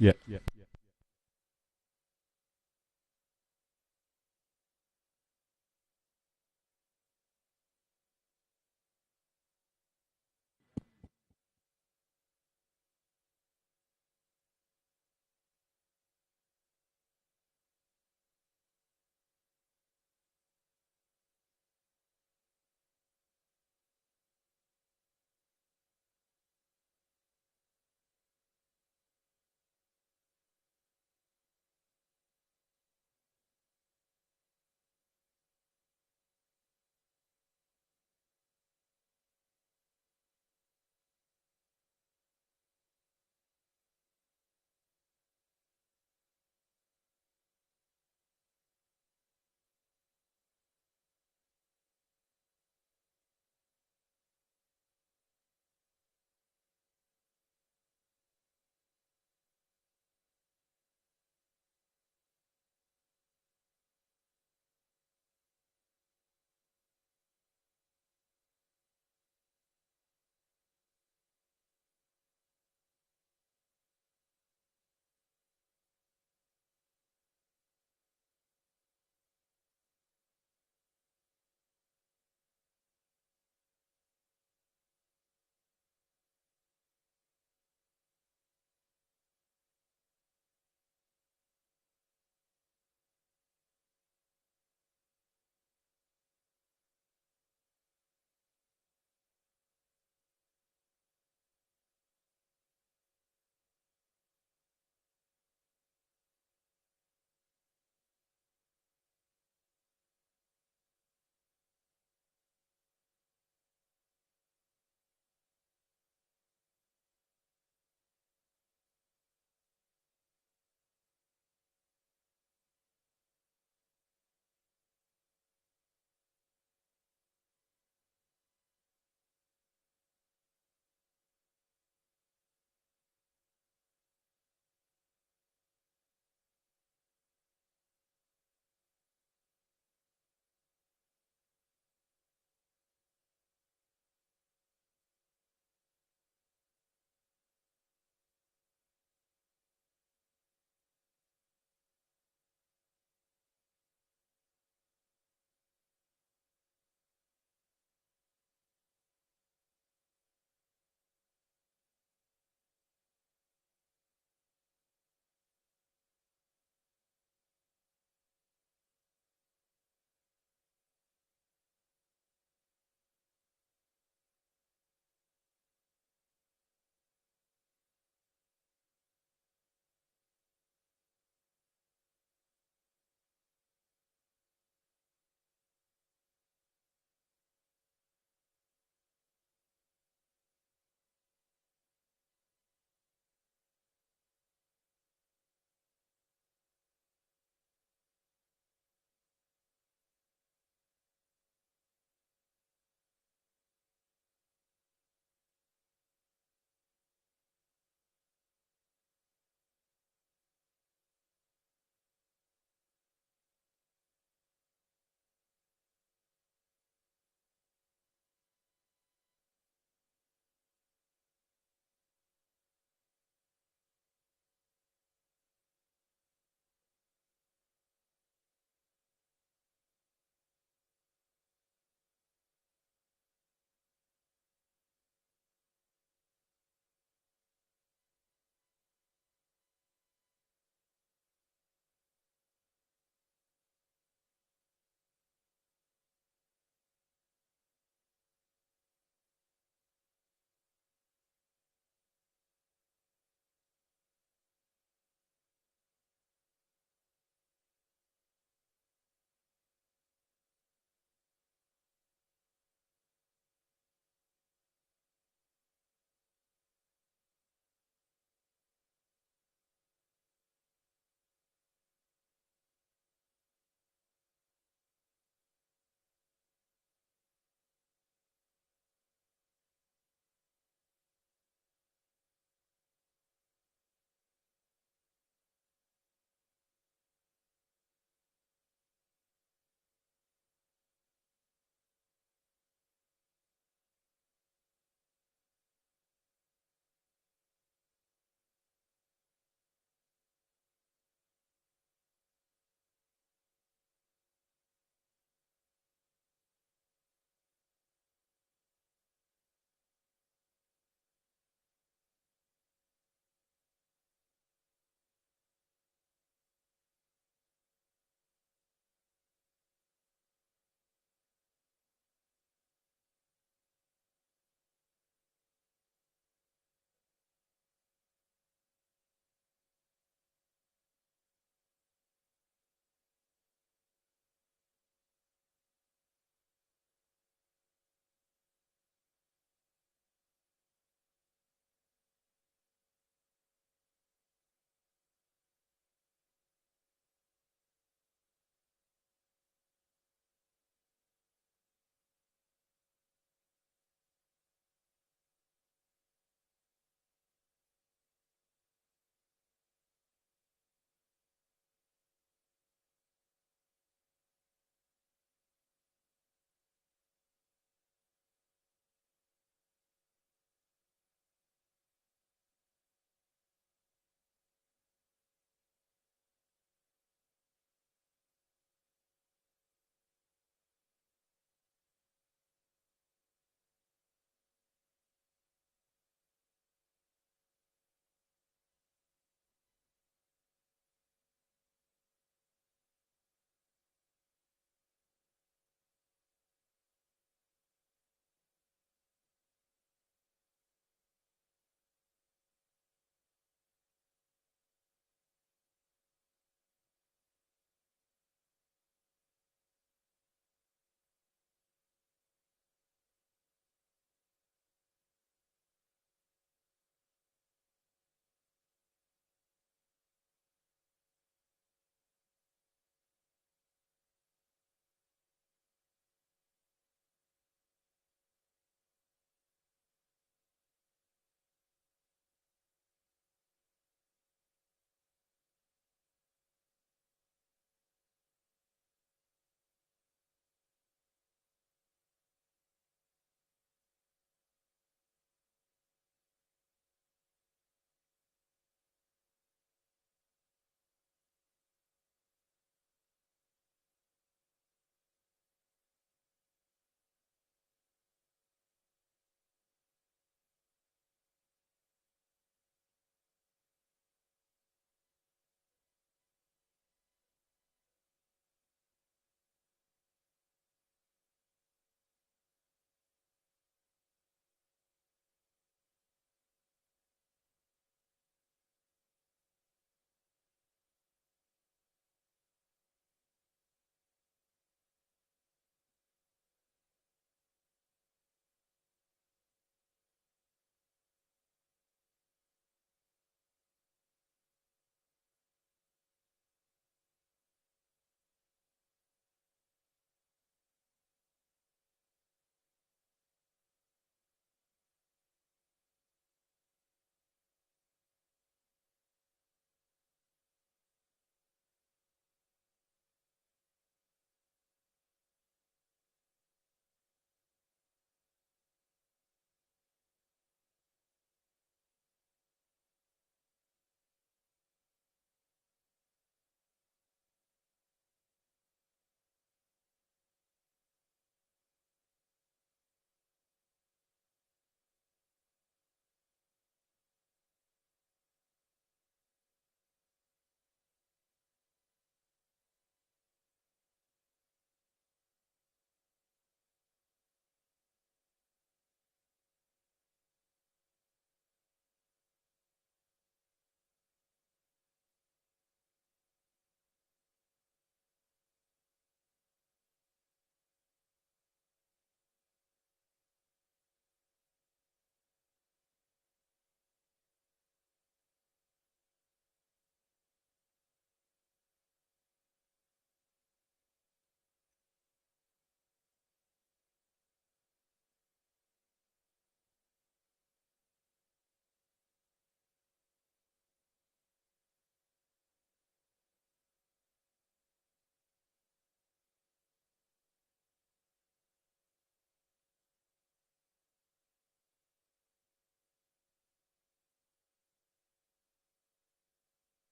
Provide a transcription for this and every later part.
Yeah.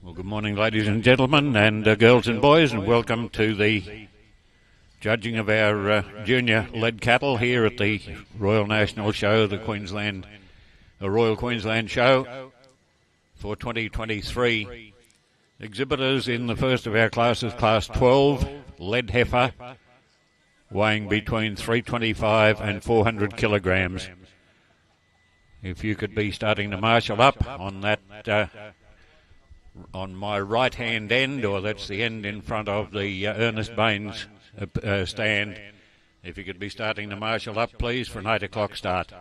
Well, good morning, ladies and gentlemen, and girls and boys, and welcome to the judging of our junior led cattle here at the Royal National Show, the Royal Queensland Show for 2023. Exhibitors in the first of our classes, Class 12, lead heifer, weighing between 325 and 400 kilograms. If you could be starting to marshal up on that on my right-hand end, or that's the end in front of the Ernest Baines stand. If you could be starting to marshal up, please, for an 8 o'clock start.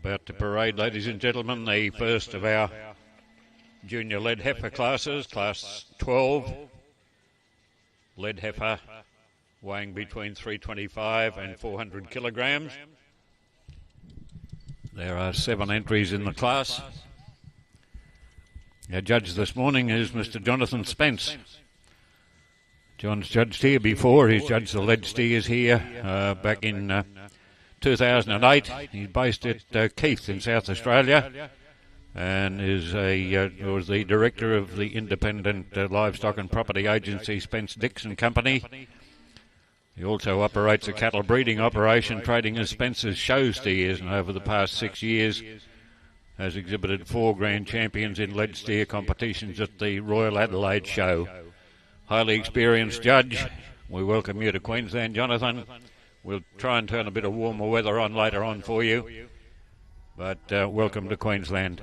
About to parade, ladies and gentlemen, the first of our junior lead heifer classes, class 12. Lead heifer weighing between 325 and 400 kilograms. There are 7 entries in the class. Our judge this morning is Mr. Jonathan Spence. John's judged here before. He's judged the lead steers here back in 2008. He's based at Keith in South Australia and is was the director of the independent livestock and property agency Spence Dixon Company. He also operates a cattle breeding operation trading as Spence's show steers, and over the past 6 years has exhibited 4 grand champions in lead steer competitions at the Royal Adelaide Show. Highly experienced judge. We welcome you to Queensland, Jonathan. We'll try and turn a bit of warmer weather on later on for you, but welcome to Queensland.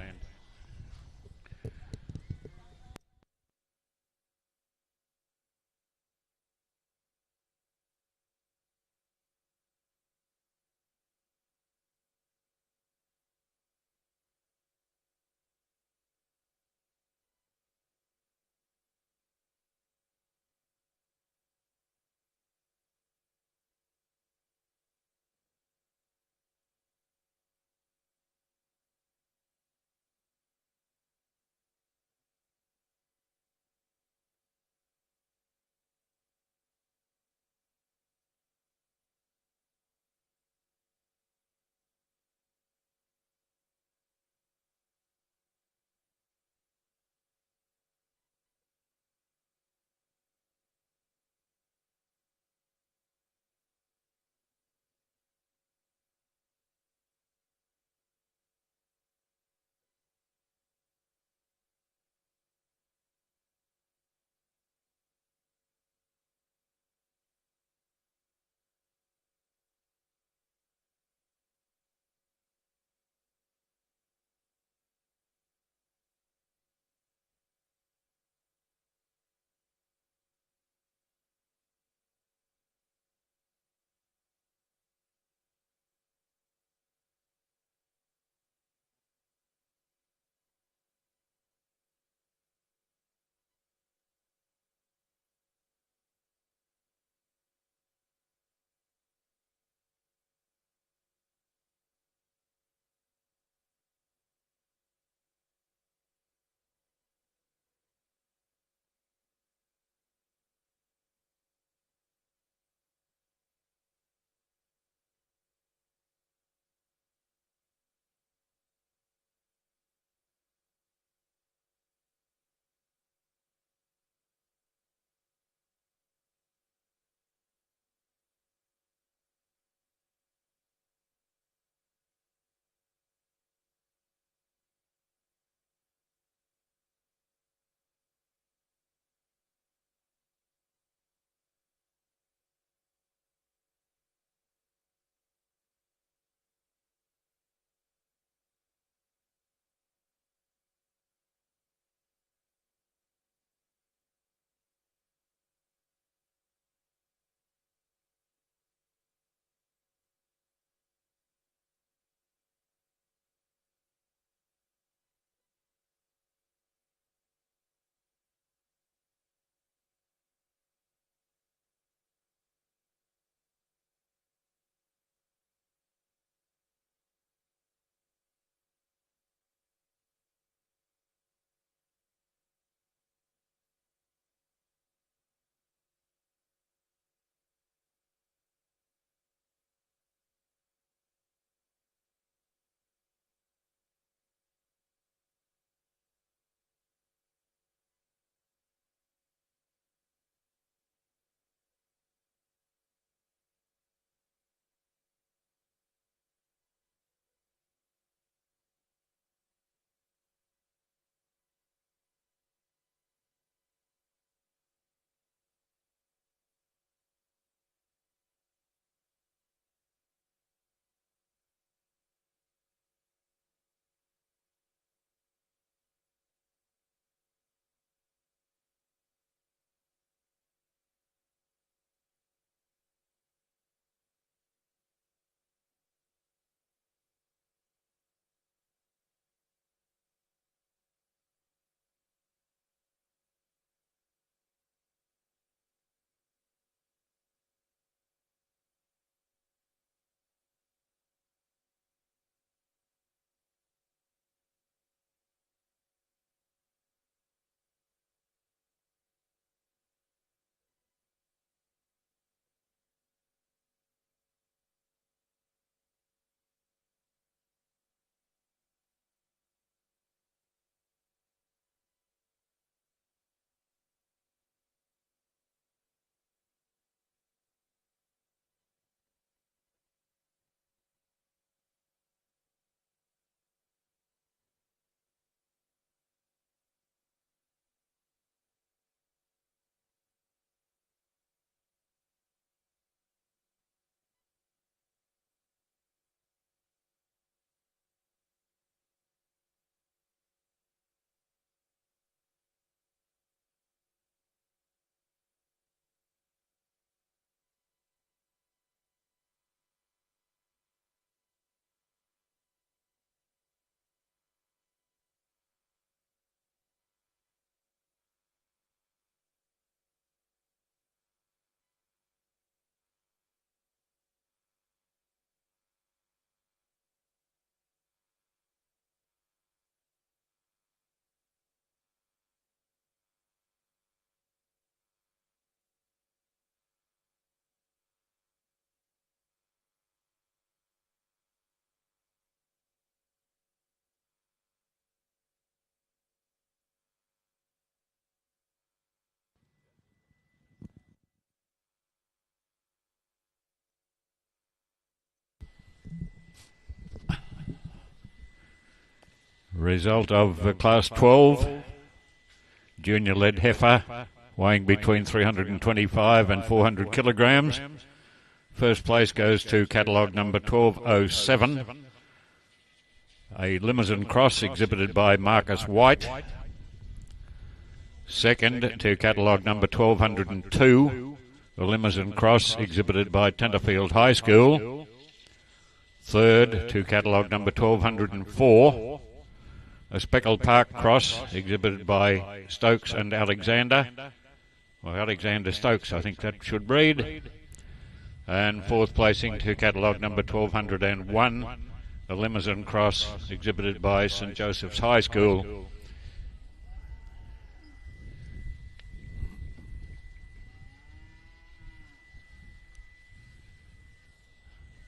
Result of Class 12, Junior Lead Heifer, weighing between 325 and 400 kilograms. First place goes to catalogue number 1207, a Limousin Cross exhibited by Marcus White. Second to catalogue number 1202, the Limousin Cross exhibited by Tenterfield High School. Third to catalogue number 1204, a Speckled Park Cross exhibited by Stokes and Alexander. Well, Alexander Stokes, I think that should breed. And fourth placing to catalogue number 1201, the Limousin Cross exhibited by St Joseph's High School.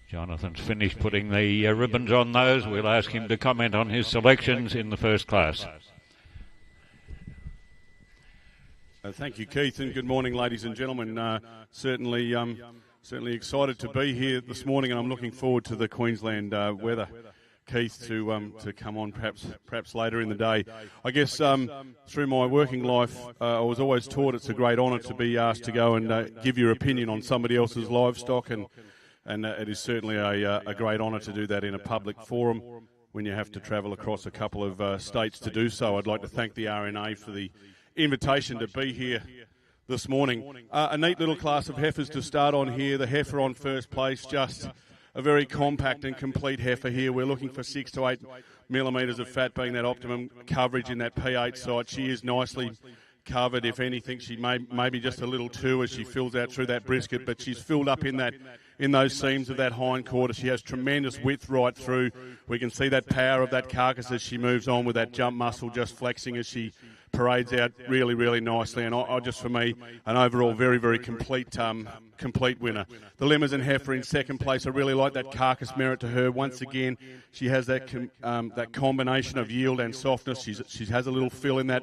Jonathan's finished putting the ribbons on those. We'll ask him to comment on his selections in the first class. Thank you, Keith, and good morning, ladies and gentlemen. Certainly excited to be here this morning, and I'm looking forward to the Queensland weather, Keith, to come on perhaps later in the day. I guess through my working life, I was always taught it's a great honour to be asked to go and give your opinion on somebody else's livestock, and it is certainly a great honour to do that in a public forum when you have to travel across a couple of states to do so. I'd like to thank the RNA for the invitation to be here this morning. A neat little class of heifers to start on here. The heifer on first place, just a very compact and complete heifer here. We're looking for 6 to 8 millimetres of fat being that optimum coverage in that P8 site. She is nicely covered. If anything, she may be just a little too as she fills out through that brisket, but she's filled up in those seams of that hind quarter. She has tremendous width right through. We can see that power of that carcass as she moves on with that jump muscle just flexing as she parades out really, really nicely. And I just, for me, an overall very, very complete winner. The Limousin Heifer in second place. I really like that carcass merit to her. Once again, she has that combination of yield and softness. She has a little fill in that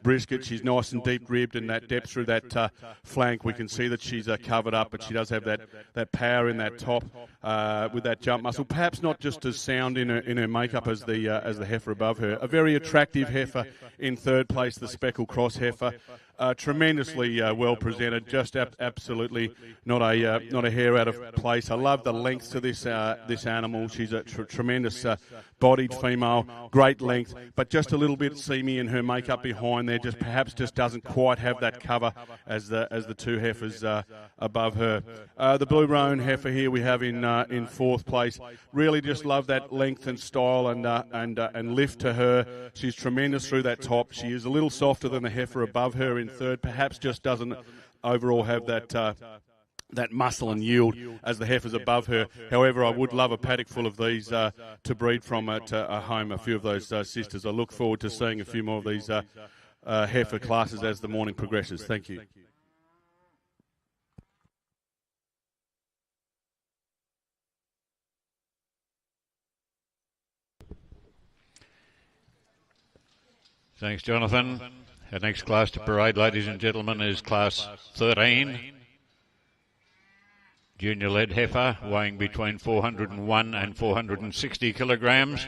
brisket. She's nice and deep ribbed, and that depth through that flank, we can see that she's covered up, but she does have that power in that top with that jump muscle. Perhaps not just as sound in her makeup as the heifer above her. A very attractive heifer in third place, the Speckled Cross Heifer. Tremendously well presented, just absolutely not a hair out of place. I love the length to this animal. She's a tremendous bodied female, great length, but just a little bit seamy in her makeup behind there. Perhaps doesn't quite have that cover as the two heifers above her. The Blue Roan Heifer here we have in fourth place. Really just love that length and style and lift to her. She's tremendous through that top. She is a little softer than the heifer above her in third. Perhaps just doesn't overall have that muscle and yield as the heifers above her. However, I would love a paddock full of these to breed from at home, a few of those sisters. I look forward to seeing a few more of these heifer classes as the morning progresses. Thank you. Thanks, Jonathan. Our next class to parade, ladies and gentlemen, is Class 13. Junior Lead Heifer, weighing between 401 and 460 kilograms.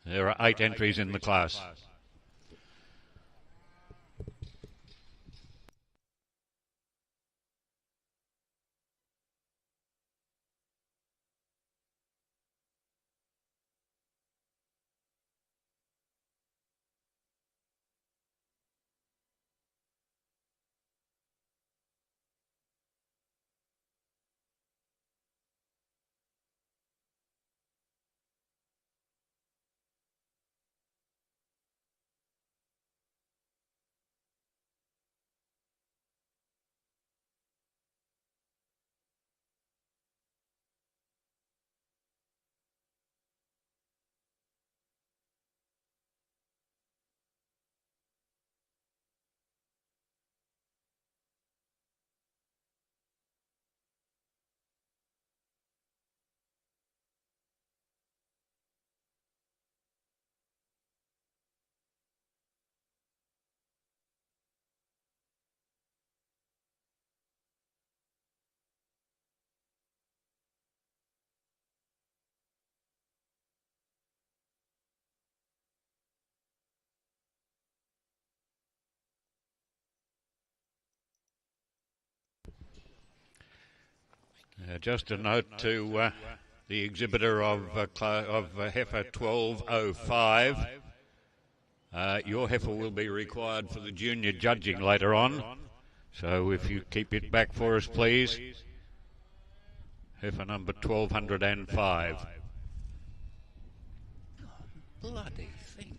There are 8 entries in the class. Just a note to the exhibitor of heifer 1205. Your heifer will be required for the junior judging later on, so if you keep it back for us, please. Heifer number 1205. Oh, bloody thing.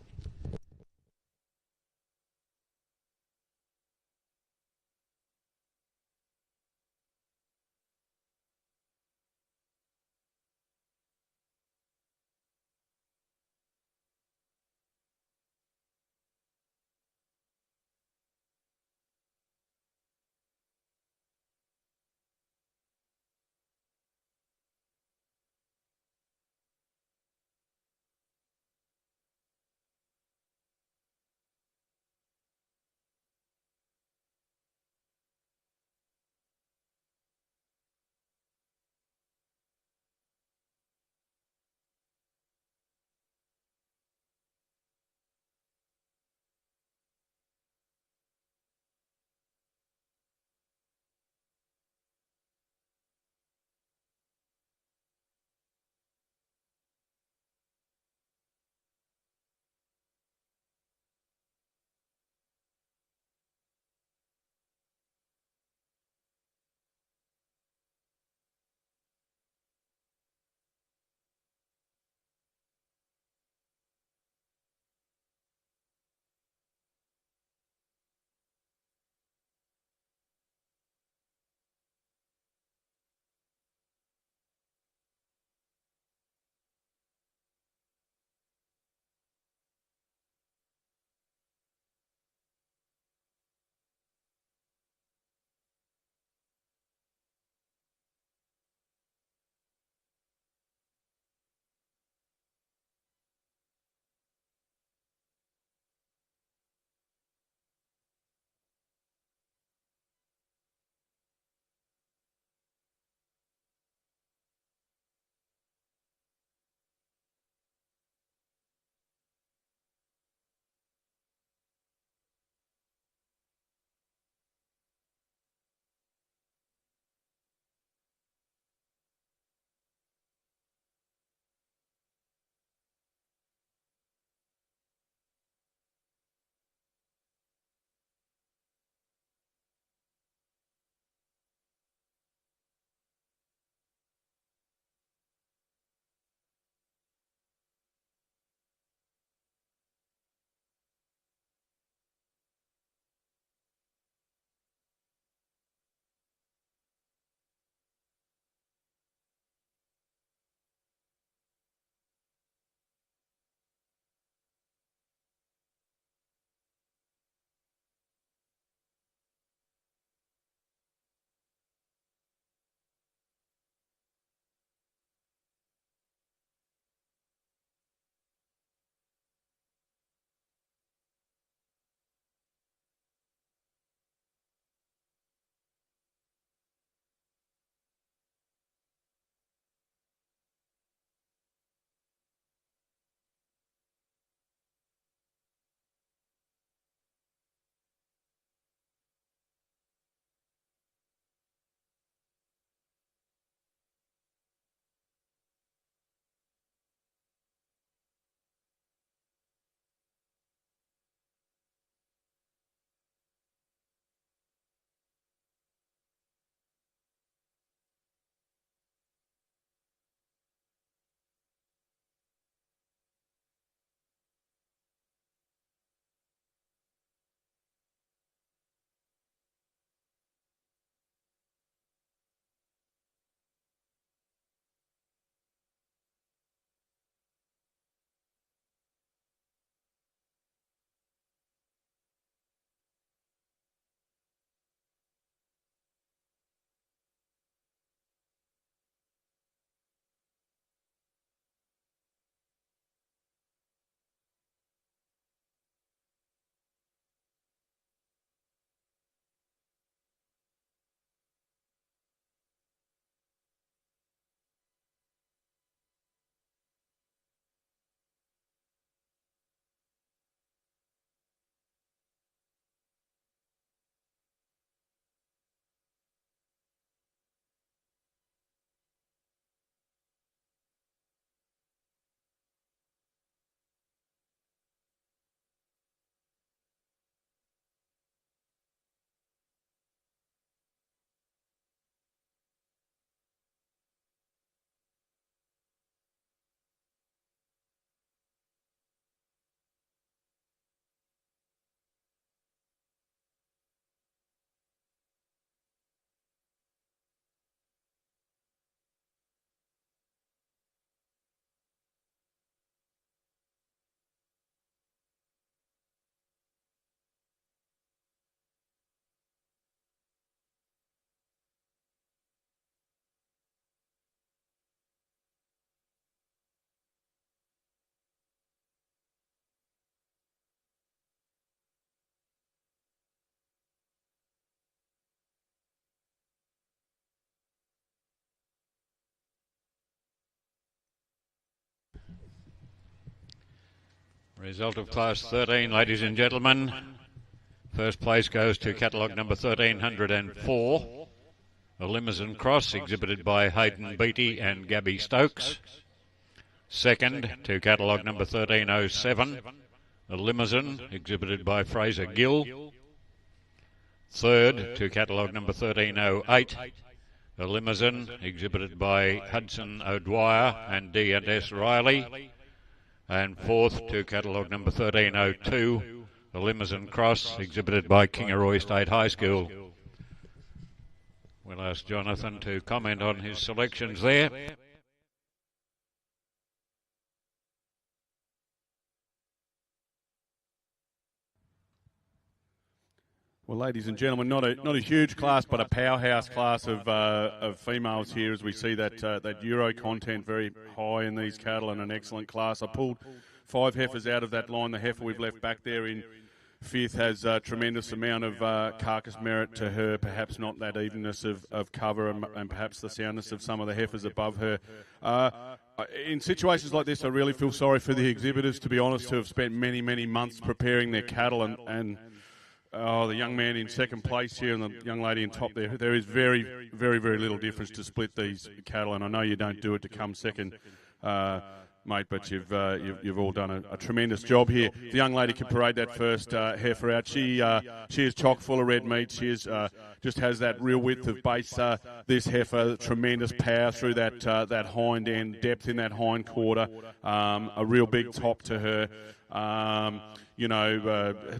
Result of Class 13, ladies and gentlemen. First place goes to catalogue number 1304, a Limousine Cross exhibited by Hayden Beattie and Gabby Stokes. Second to catalogue number 1307, a Limousine exhibited by Fraser Gill. Third to catalogue number 1308, a Limousine exhibited by Hudson O'Dwyer and D&S Riley. And fourth to catalogue number 1302, a Limousine Cross exhibited by Kingaroy State High School. We'll ask Jonathan to comment on his selections there. Well, ladies and gentlemen, not a huge class, but a powerhouse class of females here, as we see that Euro content very high in these cattle, and an excellent class. I pulled 5 heifers out of that line. The heifer we've left back there in fifth has a tremendous amount of carcass merit to her, perhaps not that evenness of cover and perhaps the soundness of some of the heifers above her. In situations like this, I really feel sorry for the exhibitors, to be honest, who have spent many, many months preparing their cattle and the young man in second place here and the young lady in top there. There is very, very, very little difference to split these cattle, and I know you don't do it to come second, mate, but you've all done a tremendous job here. The young lady can parade that first heifer out. She is chock full of red meat. She is just has that real width of base. This heifer, tremendous power through that hind end, depth in that hind quarter, a real big top to her.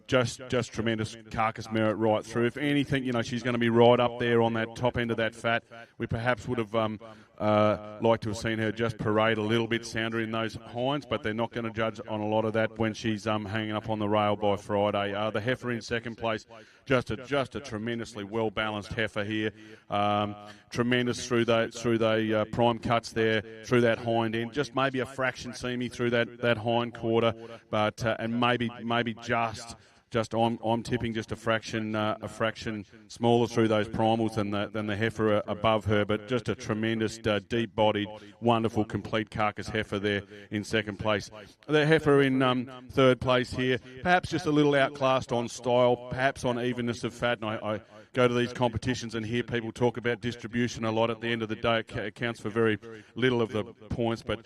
Just tremendous carcass merit right through. If anything, she's going to be right up there on that top end of that fat. We perhaps would have liked to have seen her just parade a little bit sounder in those hinds, but they're not going to judge on a lot of that when she's hanging up on the rail by Friday. The heifer in second place, just a tremendously well balanced heifer here. Tremendous through the prime cuts there, through that hind end. Just maybe a fraction seamy through that hind quarter, but and maybe just I'm tipping just a fraction smaller through those primals than the heifer above her, but just a tremendous deep-bodied, wonderful, complete carcass heifer there in second place. The heifer in third place here, perhaps just a little outclassed on style, perhaps on evenness of fat, and I go to these competitions and hear people talk about distribution a lot. At the end of the day, it counts for very little of the points, but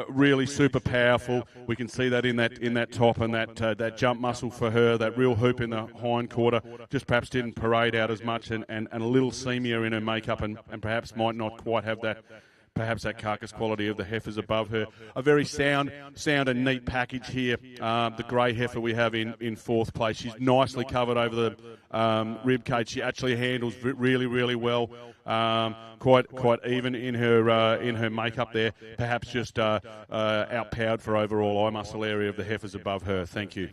really super powerful. We can see that in that top, and that jump muscle for her, that real hoop in the hind quarter, just perhaps didn't parade out as much, and a little seamier in her makeup, and perhaps might not quite have that. Perhaps that carcass quality of the heifers above her. A very sound and neat package here. The grey heifer we have in fourth place. She's nicely covered over the rib cage. She actually handles really, really well. Quite even in her makeup there. Perhaps just outpowered for overall eye muscle area of the heifers above her. Thank you.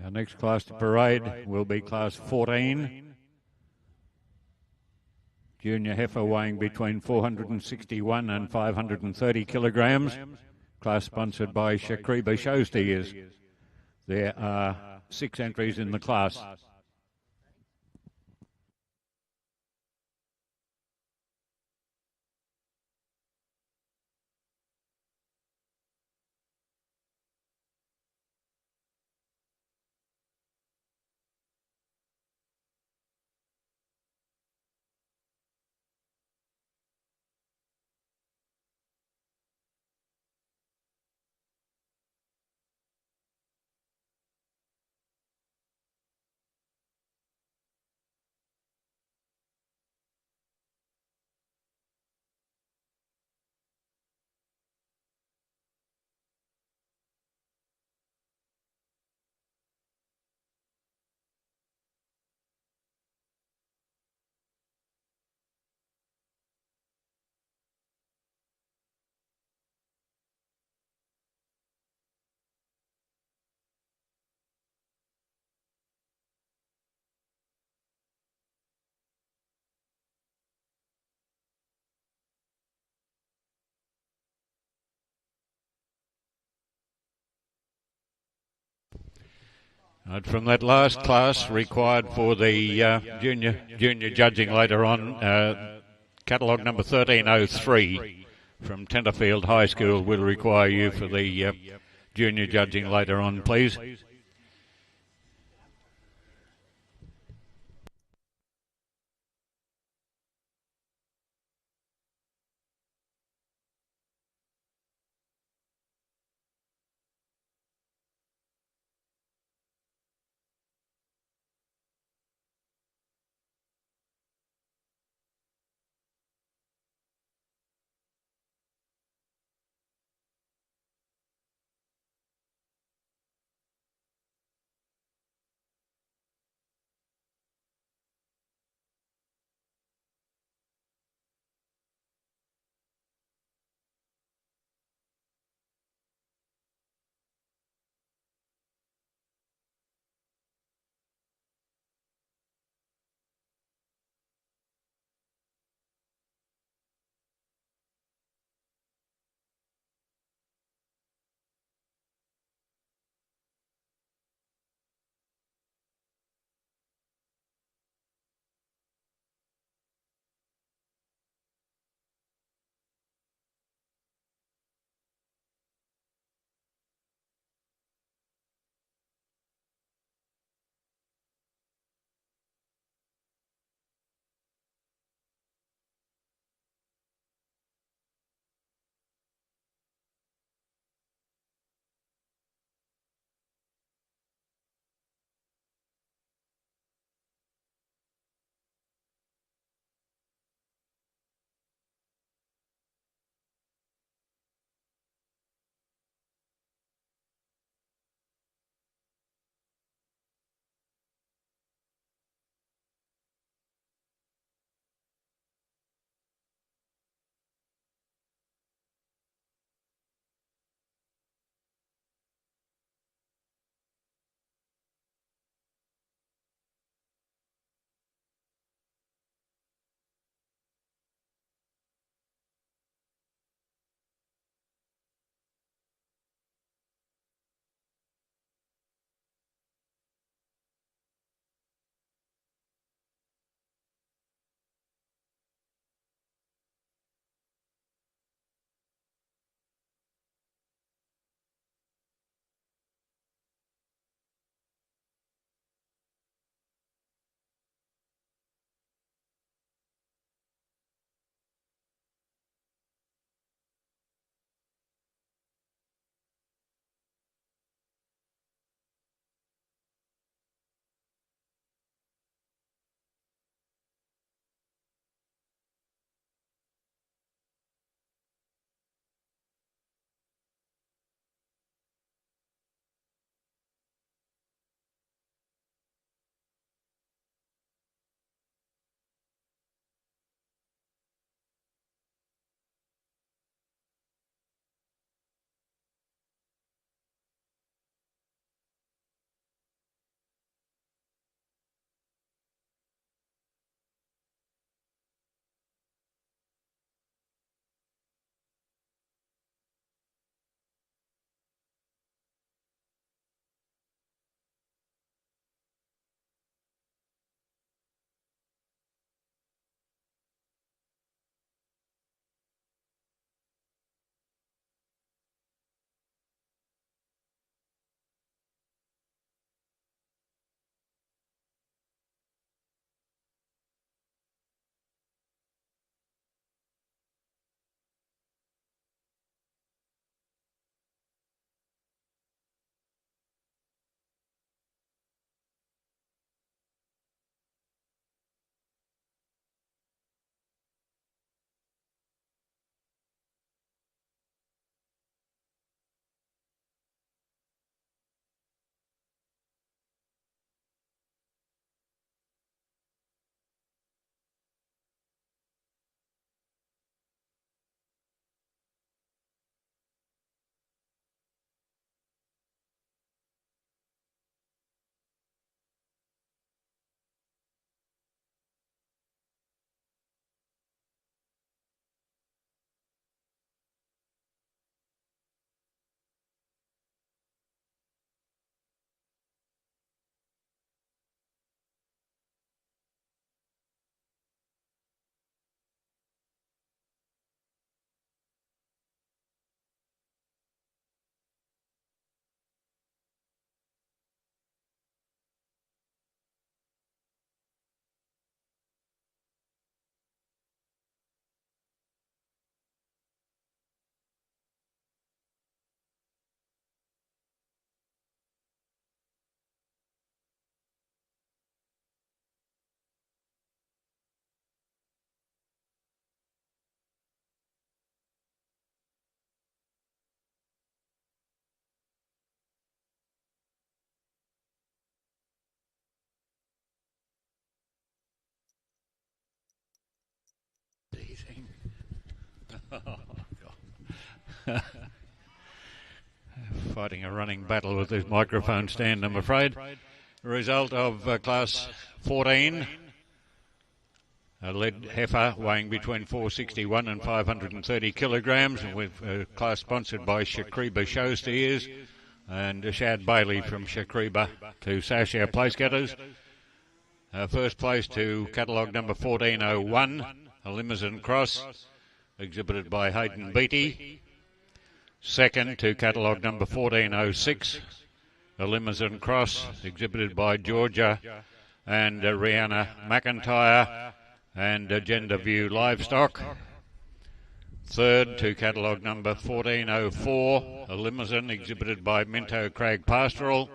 Our next class to parade will be class 14. Junior heifer weighing between 461 and 530 kilograms. Class sponsored by Shakriba Show Steers. There are 6 entries in the class. From that last class required for the junior judging later on, catalogue number 1303 from Tenterfield High School will require you for the junior judging later on, please. Fighting a running battle with this microphone stand, I'm afraid. Result of class 14. A lead heifer weighing between 461 and 530 kilograms, and with a class sponsored by Shakriba Show Steers and Shad Bailey from Shakriba to sash our place getters. First place to catalogue number 1401, a Limousin Cross, exhibited by Hayden Beattie. Second to catalogue number 1406, a Limousin Cross, exhibited by Georgia and Rihanna McIntyre and Gender View Livestock. Third to catalogue number 1404, a Limousin exhibited by Minto Crag Pastoral.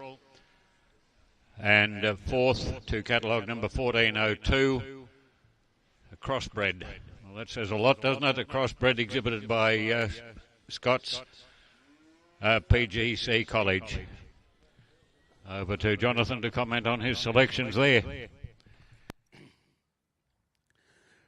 And fourth to catalogue number 1402, a crossbred. Well, that says a lot, doesn't it? A crossbred exhibited by Scott's PGC College. Over to Jonathan to comment on his selections there.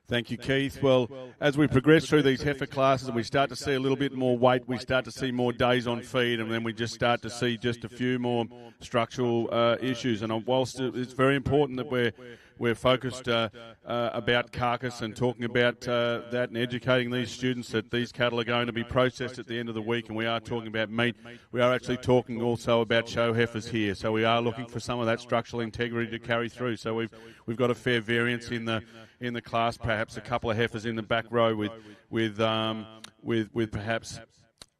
Thank you, Keith. Well, as we progress through these heifer classes and we start to see a little bit more weight, we start to see more days on feed, and then we just start to see just a few more structural issues. And whilst it's very important that we're focused about carcass and talking about that and educating these students that these cattle are going to be processed at the end of the week, and we are talking about meat, we are actually talking also about show heifers here. So we are looking for some of that structural integrity to carry through. So we've got a fair variance in the class, perhaps a couple of heifers in the back row with perhaps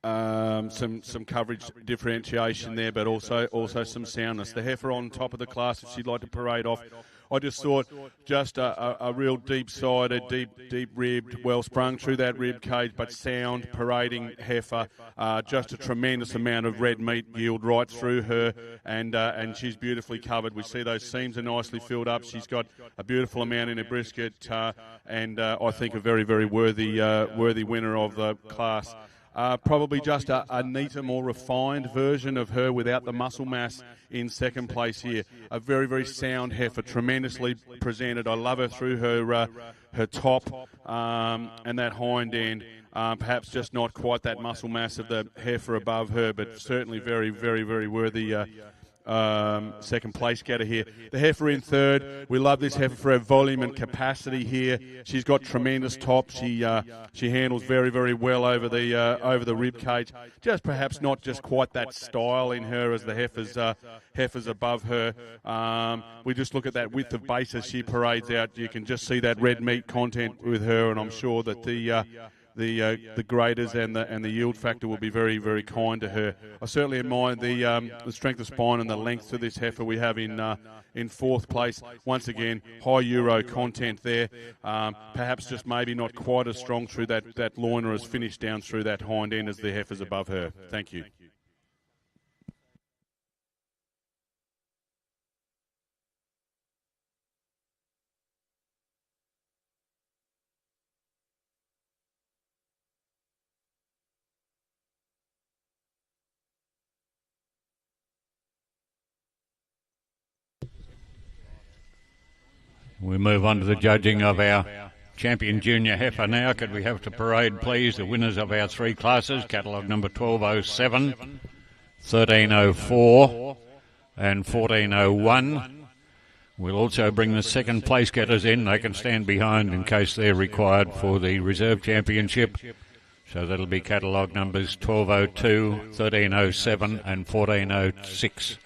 some coverage differentiation there, but also some soundness. The heifer on top of the class, if she'd like to parade off, I just thought just a real deep-sided, deep-ribbed, well-sprung through that rib cage, but sound, parading heifer. Just a tremendous amount of red meat yield right through her, and she's beautifully covered. We see those seams are nicely filled up. She's got a beautiful amount in her brisket, and I think a very, very worthy winner of the class. Probably just a neater, more refined version of her without the muscle mass in second place here. A very, very sound heifer, tremendously presented. I love her through her top and that hind end. Perhaps just not quite that muscle mass of the heifer above her, but certainly very, very, very worthy second place getter here. The heifer in third. We love this heifer for her volume and capacity here. She's got tremendous top. She handles very, very well over the rib cage. Just perhaps not just quite that style in her as the heifers above her. We just look at that width of base as she parades out. You can just see that red meat content with her, and I'm sure that the graders and the yield factor will be very, very kind to her. I certainly admire the strength of spine and the length to this heifer we have in fourth place. Once again, high euro content there. Perhaps just maybe not quite as strong through that loiner as finished down through that hind end as the heifers above her. Thank you. We move on to the judging of our champion junior heifer now. Could we have to parade, please, the winners of our three classes, catalogue number 1207, 1304 and 1401. We'll also bring the second place getters in. They can stand behind in case they're required for the reserve championship. So that'll be catalogue numbers 1202, 1307 and 1406.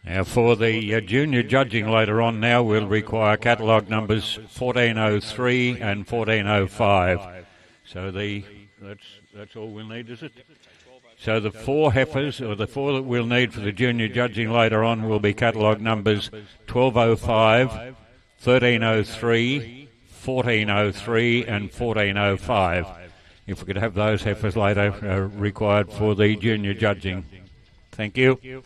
Now for the junior judging later on now, we'll require catalogue numbers 1403 and 1405. So that's all we'll need, is it? So the four heifers, or the four that we'll need for the junior judging later on, will be catalogue numbers 1205, 1303, 1403 and 1405. If we could have those heifers later required for the junior judging. Thank you.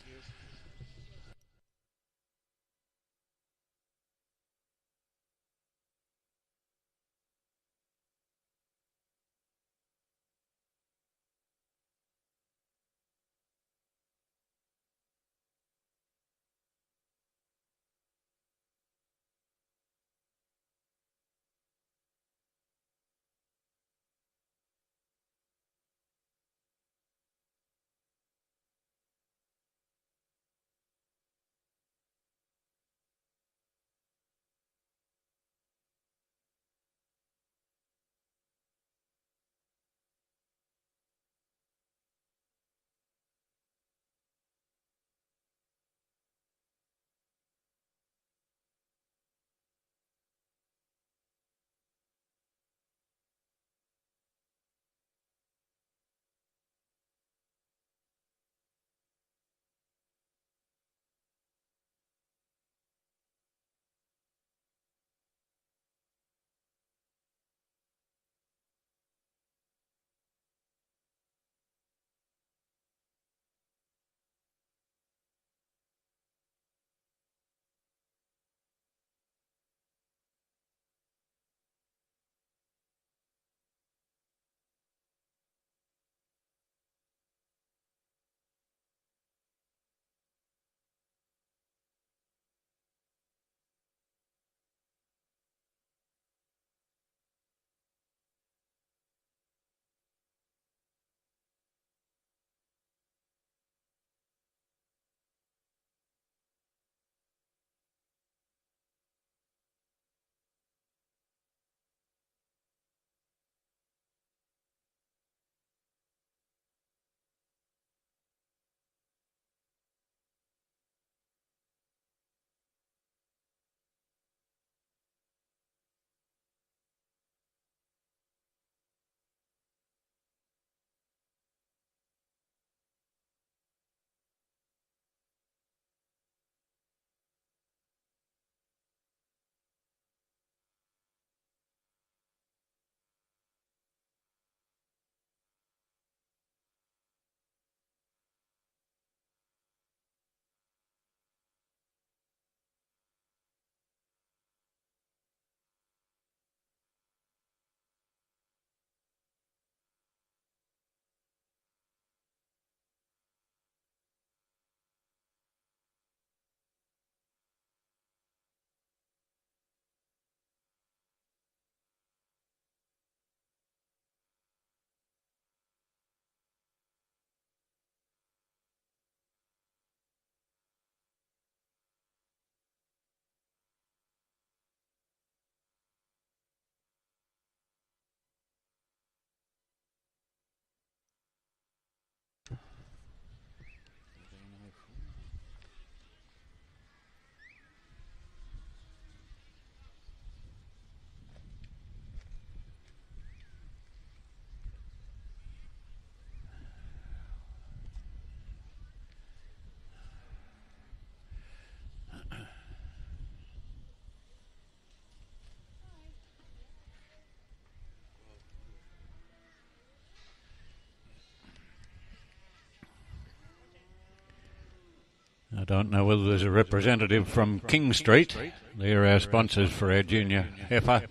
I don't know whether there's a representative from King Street. They're our sponsors for our junior heifer,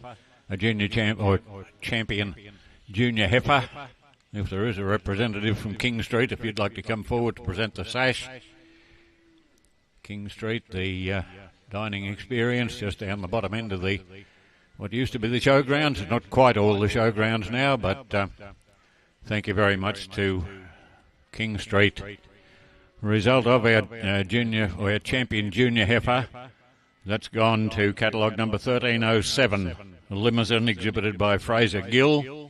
a junior champion junior heifer. If there is a representative from King Street, if you'd like to come forward to present the sash. King Street, the dining experience, just down the bottom end of the what used to be the showgrounds. It's not quite all the showgrounds now, but thank you very much to King Street. Result of our junior or our champion junior heifer, that's gone to catalogue number 1307, a limousine exhibited by Fraser Gill,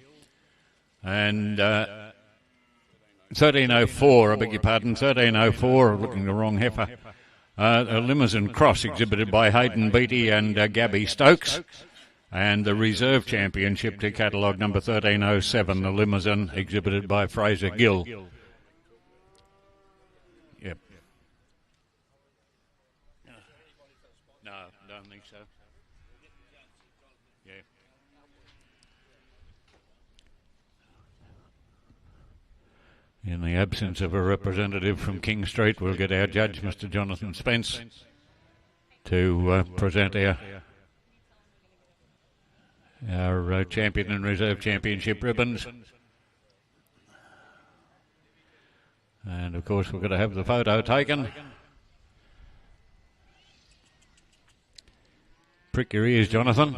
and 1304, I beg your pardon, 1304, looking at the wrong heifer, a limousine cross exhibited by Hayden Beattie and Gabby Stokes, and the reserve championship to catalogue number 1307, the limousine exhibited by Fraser Gill. Yep. No, don't think so. Yeah. In the absence of a representative from King Street, we'll get our judge, Mr. Jonathan Spence, to present our champion and reserve championship ribbons. And of course we're going to have the photo taken. Prick your ears, Jonathan.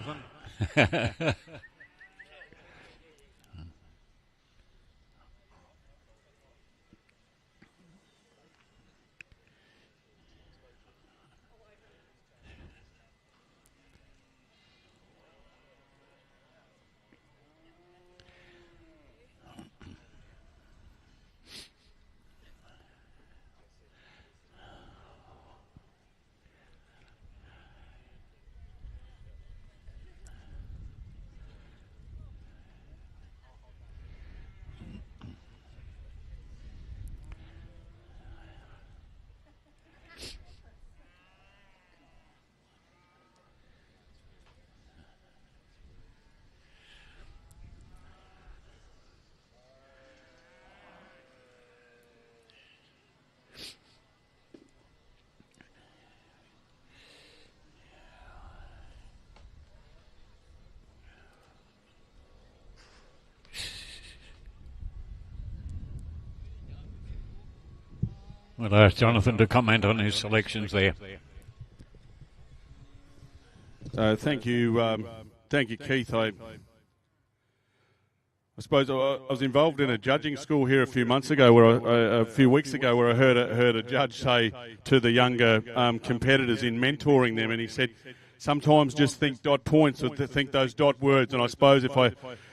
We'll ask Jonathan to comment on his selections there. Thank you, Keith. I suppose I was involved in a judging school here a few weeks ago, where I heard a judge say to the younger competitors in mentoring them, and he said, sometimes just think dot points or think those dot words. And I suppose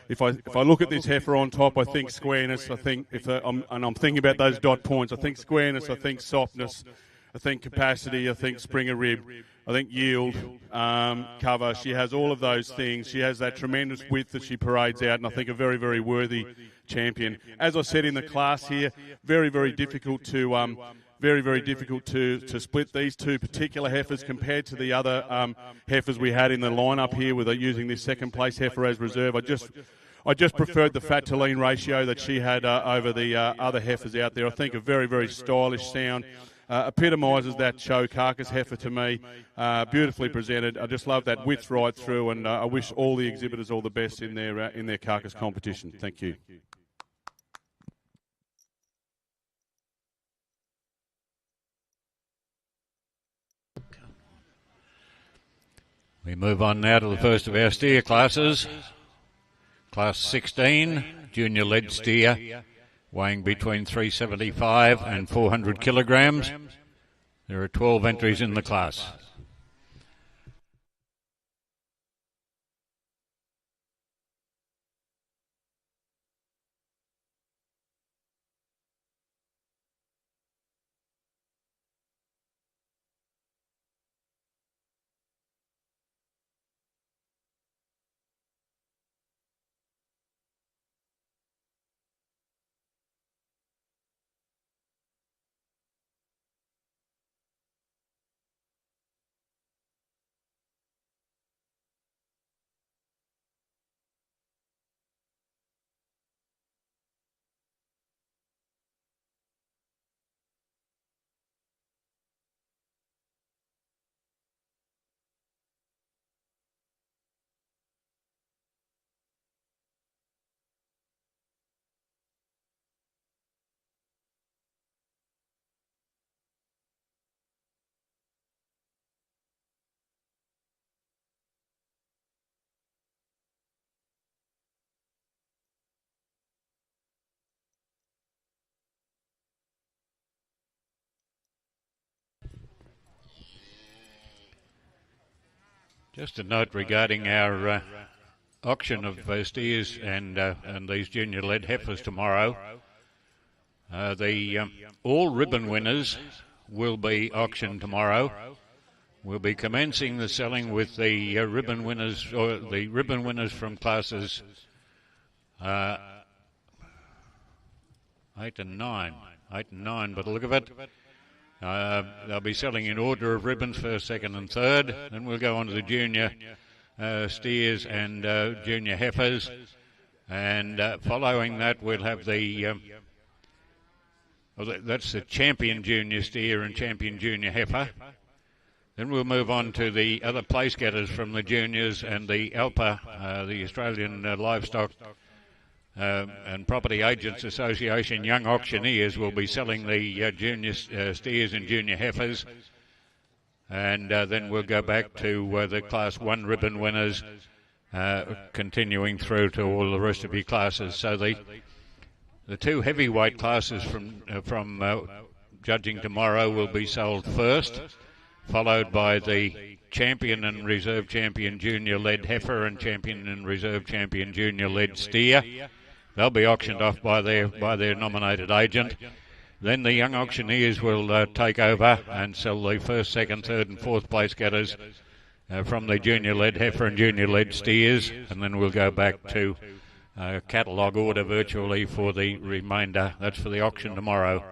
if I look at this heifer on top, I think squareness. I think I'm thinking about those dot points. I think squareness. I think softness. I think capacity. I think springer rib. I think yield, cover. She has all of those things. She has that tremendous width that she parades out, and I think a very, very worthy champion. As I said in the class here, very, very difficult to. Very difficult to split these two particular heifers compared to the other heifers we had in the lineup here with using this second place heifer as reserve. I just preferred the fat to lean ratio that she had over the other heifers out there. I think a very, very stylish sound. Epitomises that show carcass heifer to me. Beautifully presented. I just love that width right through, and I wish all the exhibitors all the best in their carcass competition. Thank you. We move on now to the first of our steer classes. Class 16, junior lead steer, weighing between 375 and 400 kilograms. There are 12 entries in the class. Just a note regarding our auction of steers and these junior lead heifers tomorrow. The all ribbon winners will be auctioned tomorrow. We'll be commencing the selling with the ribbon winners, or the ribbon winners from classes 8 and 9. 8 and 9, but look at it. They'll be selling in order of ribbons, first, second and third. Then we'll go on to the junior steers and junior heifers. And following that, we'll have the that's the champion junior steer and champion junior heifer. Then we'll move on to the other place getters from the juniors, and the ALPA, the Australian Livestock and Property Agents Association Young Auctioneers, will be selling the junior steers and junior heifers. And then we'll go back to the Class 1 ribbon winners, continuing through to all the rest of your classes. So the two heavyweight classes from judging tomorrow will be sold first, followed by the champion and reserve champion junior lead heifer and champion and reserve champion junior lead steer. They'll be auctioned off by their nominated agent. Then the young auctioneers will take over and sell the first, second, third and fourth place getters from the junior lead heifer and junior lead steers, and then we'll go back to catalogue order virtually for the remainder. That's for the auction tomorrow.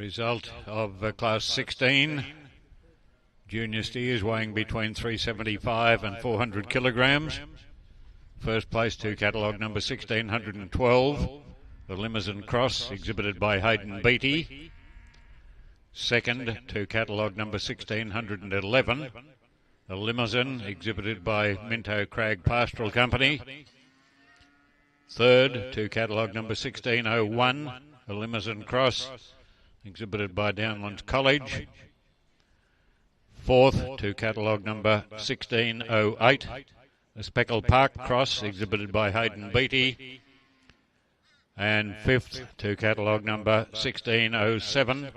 result of Class 16 junior steers weighing between 375 and 400 kilograms. First place to catalogue number 1612, the Limousin Cross, exhibited by Hayden Beattie. Second to catalogue number 1611, the Limousin, exhibited by Minto Crag Pastoral Company. Third to catalogue number 1601, the Limousin Cross, exhibited by Downlands College. Fourth to catalogue number 1608, the Speckle Park Cross, exhibited by Hayden Beattie. And fifth to catalogue number 1607,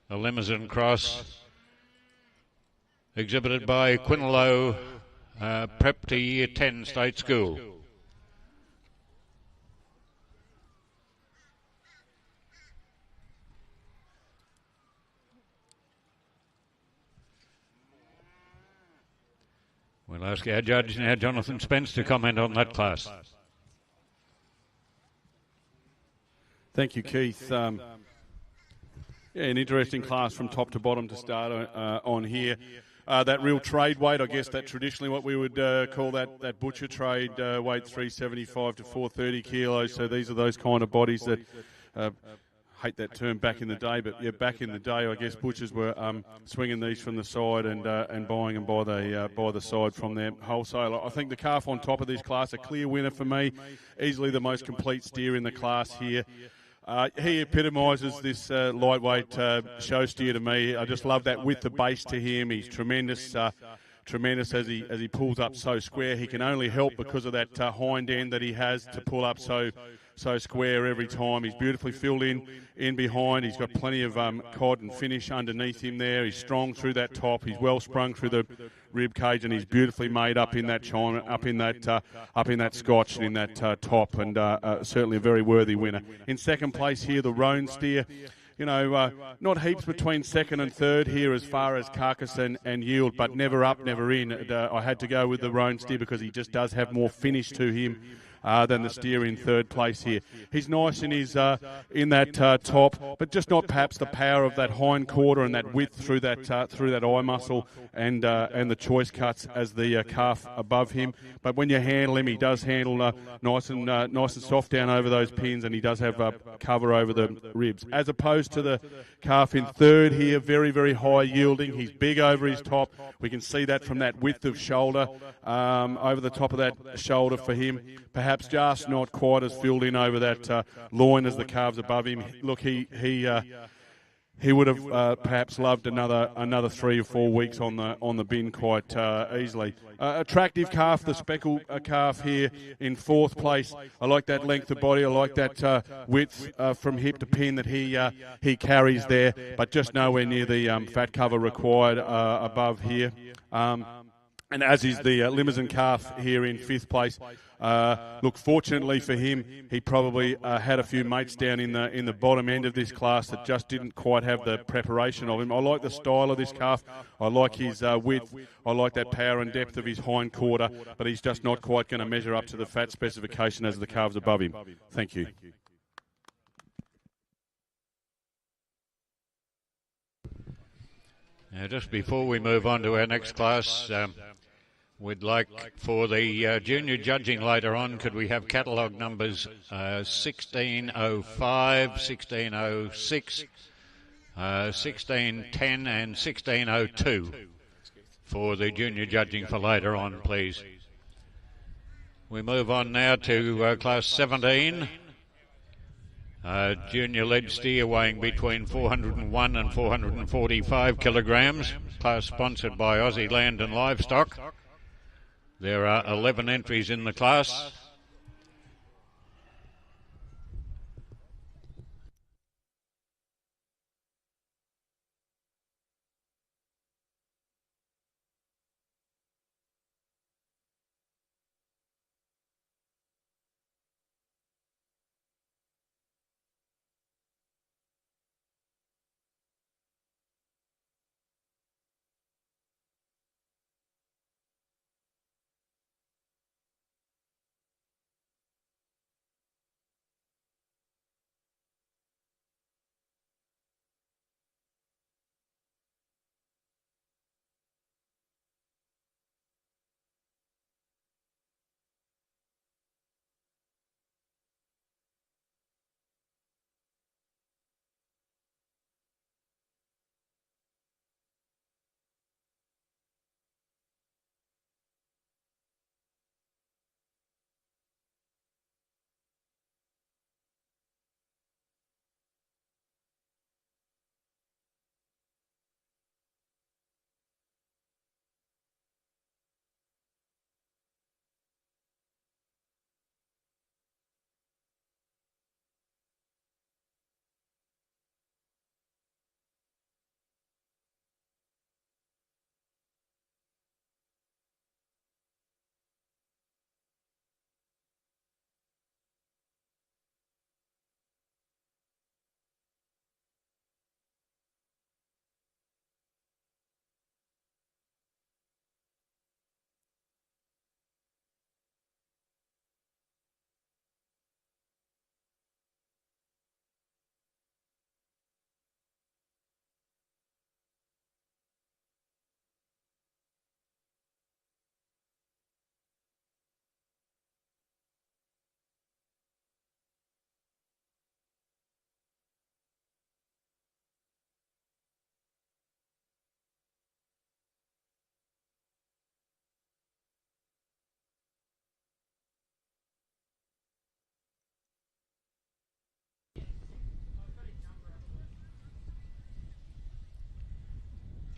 the Limousin Cross, exhibited by Quinlow Prep to Year 10 State School. We'll ask our judge now, Jonathan Spence, to comment on that class. Thank you, Keith. Yeah, an interesting class from top to bottom to start on here. That real trade weight, I guess that traditionally what we would call that butcher trade weight, 375 to 430 kilos. So these are those kind of bodies that, hate that term back in the day, but yeah, back in the day, I guess butchers were swinging these from the side and buying them by the side from their wholesaler. I think the calf on top of this class, a clear winner for me, easily the most complete steer in the class here. He epitomises this lightweight show steer to me. I just love that width of base to him. He's tremendous as he pulls up so square. He can only help because of that hind end that he has to pull up so square every time. He's beautifully filled in behind. He's got plenty of cod and finish underneath him there. He's strong through that top. He's well sprung through the rib cage, and he's beautifully made up in that china, up in that scotch and in that top, and certainly a very worthy winner. In second place here, the roan steer. You know, not heaps between second and third here as far as carcass and yield, but never up, never in. I had to go with the roan steer because he just does have more finish to him than the steer in third place here. He's nice in his in that top, but just not perhaps the power of that hind quarter and that width through that eye muscle and the choice cuts as the calf above him. But when you handle him, he does handle nice and soft down over those pins, and he does have cover over the ribs. As opposed to the calf in third here, very, very high yielding. He's big over his top. We can see that from that width of shoulder over the top of that shoulder for him. Perhaps just not quite as filled in over that loin as the calves above him. Look, he would have perhaps loved another 3 or 4 weeks on the bin quite easily. Attractive calf, the Speckle calf here in fourth place. I like that length of body. I like that width from hip to pin that he carries there, but just nowhere near the fat cover required above here. And as is the Limousin calf here in fifth place. Look, fortunately for him, he probably had a few mates down in the bottom end of this class that just didn't quite have the preparation of him. I like the style of this calf. I like his width. I like that power and depth of his hind quarter, but he's just not quite going to measure up to the fat specification as the calves above him. Thank you. Now, just before we move on to our next class, we'd like for the junior judging later on, could we have catalogue numbers 1605, 1606, 1610 and 1602 for the junior judging for later on, please. We move on now to class 17. Junior lead steer weighing between 401 and 445 kilograms, class sponsored by Aussie Land and Livestock. There are 11 entries in the class.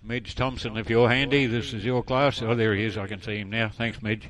Midge Thompson, if you're handy, this is your class. Oh, there he is. I can see him now. Thanks, Midge.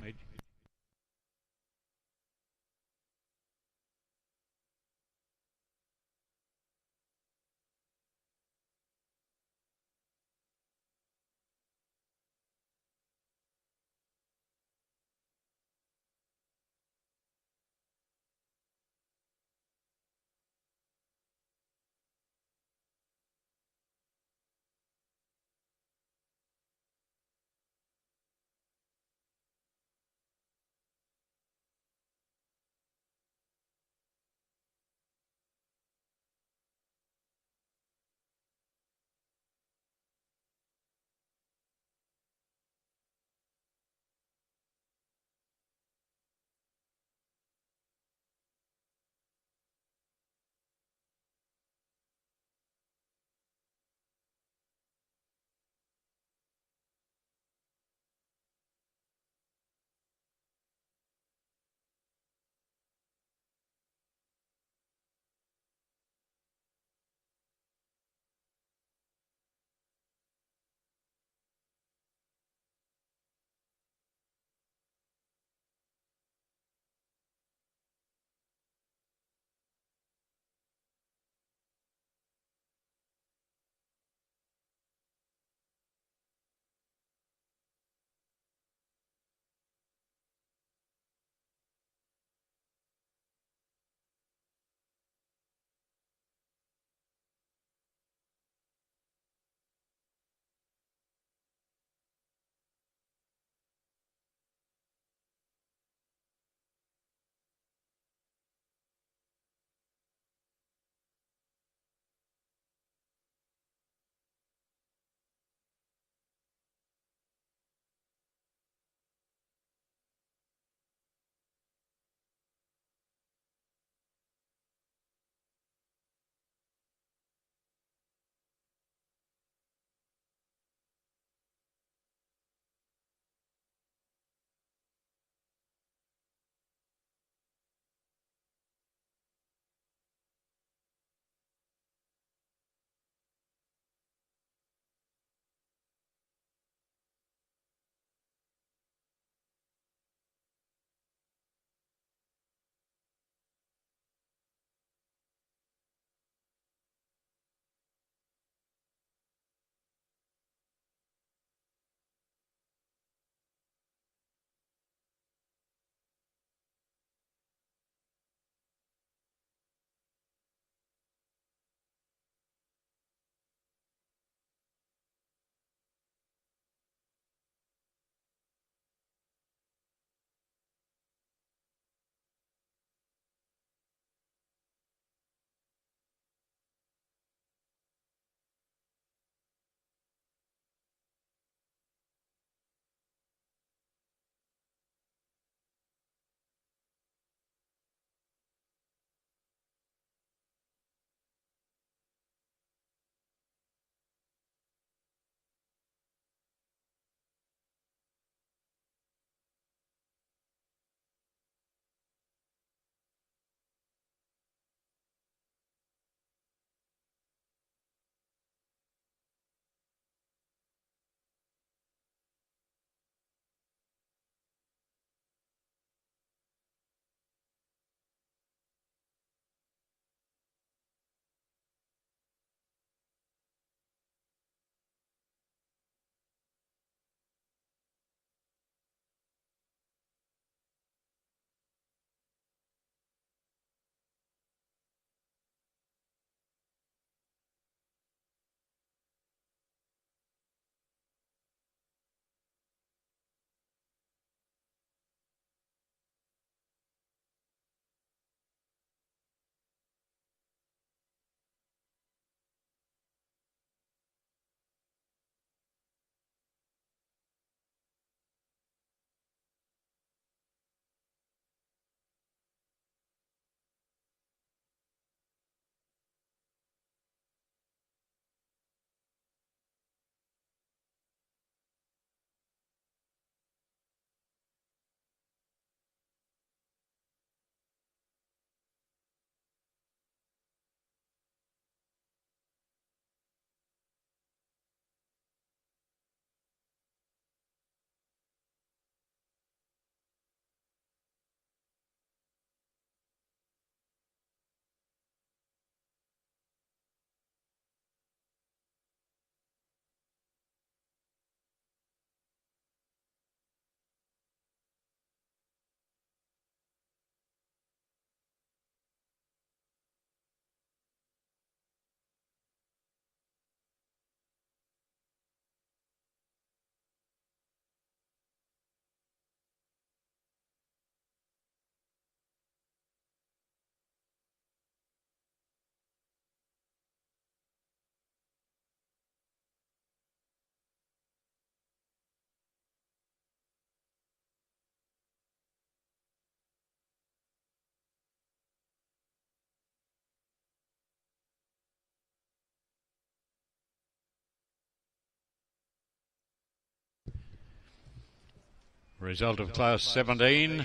Result of Class 17,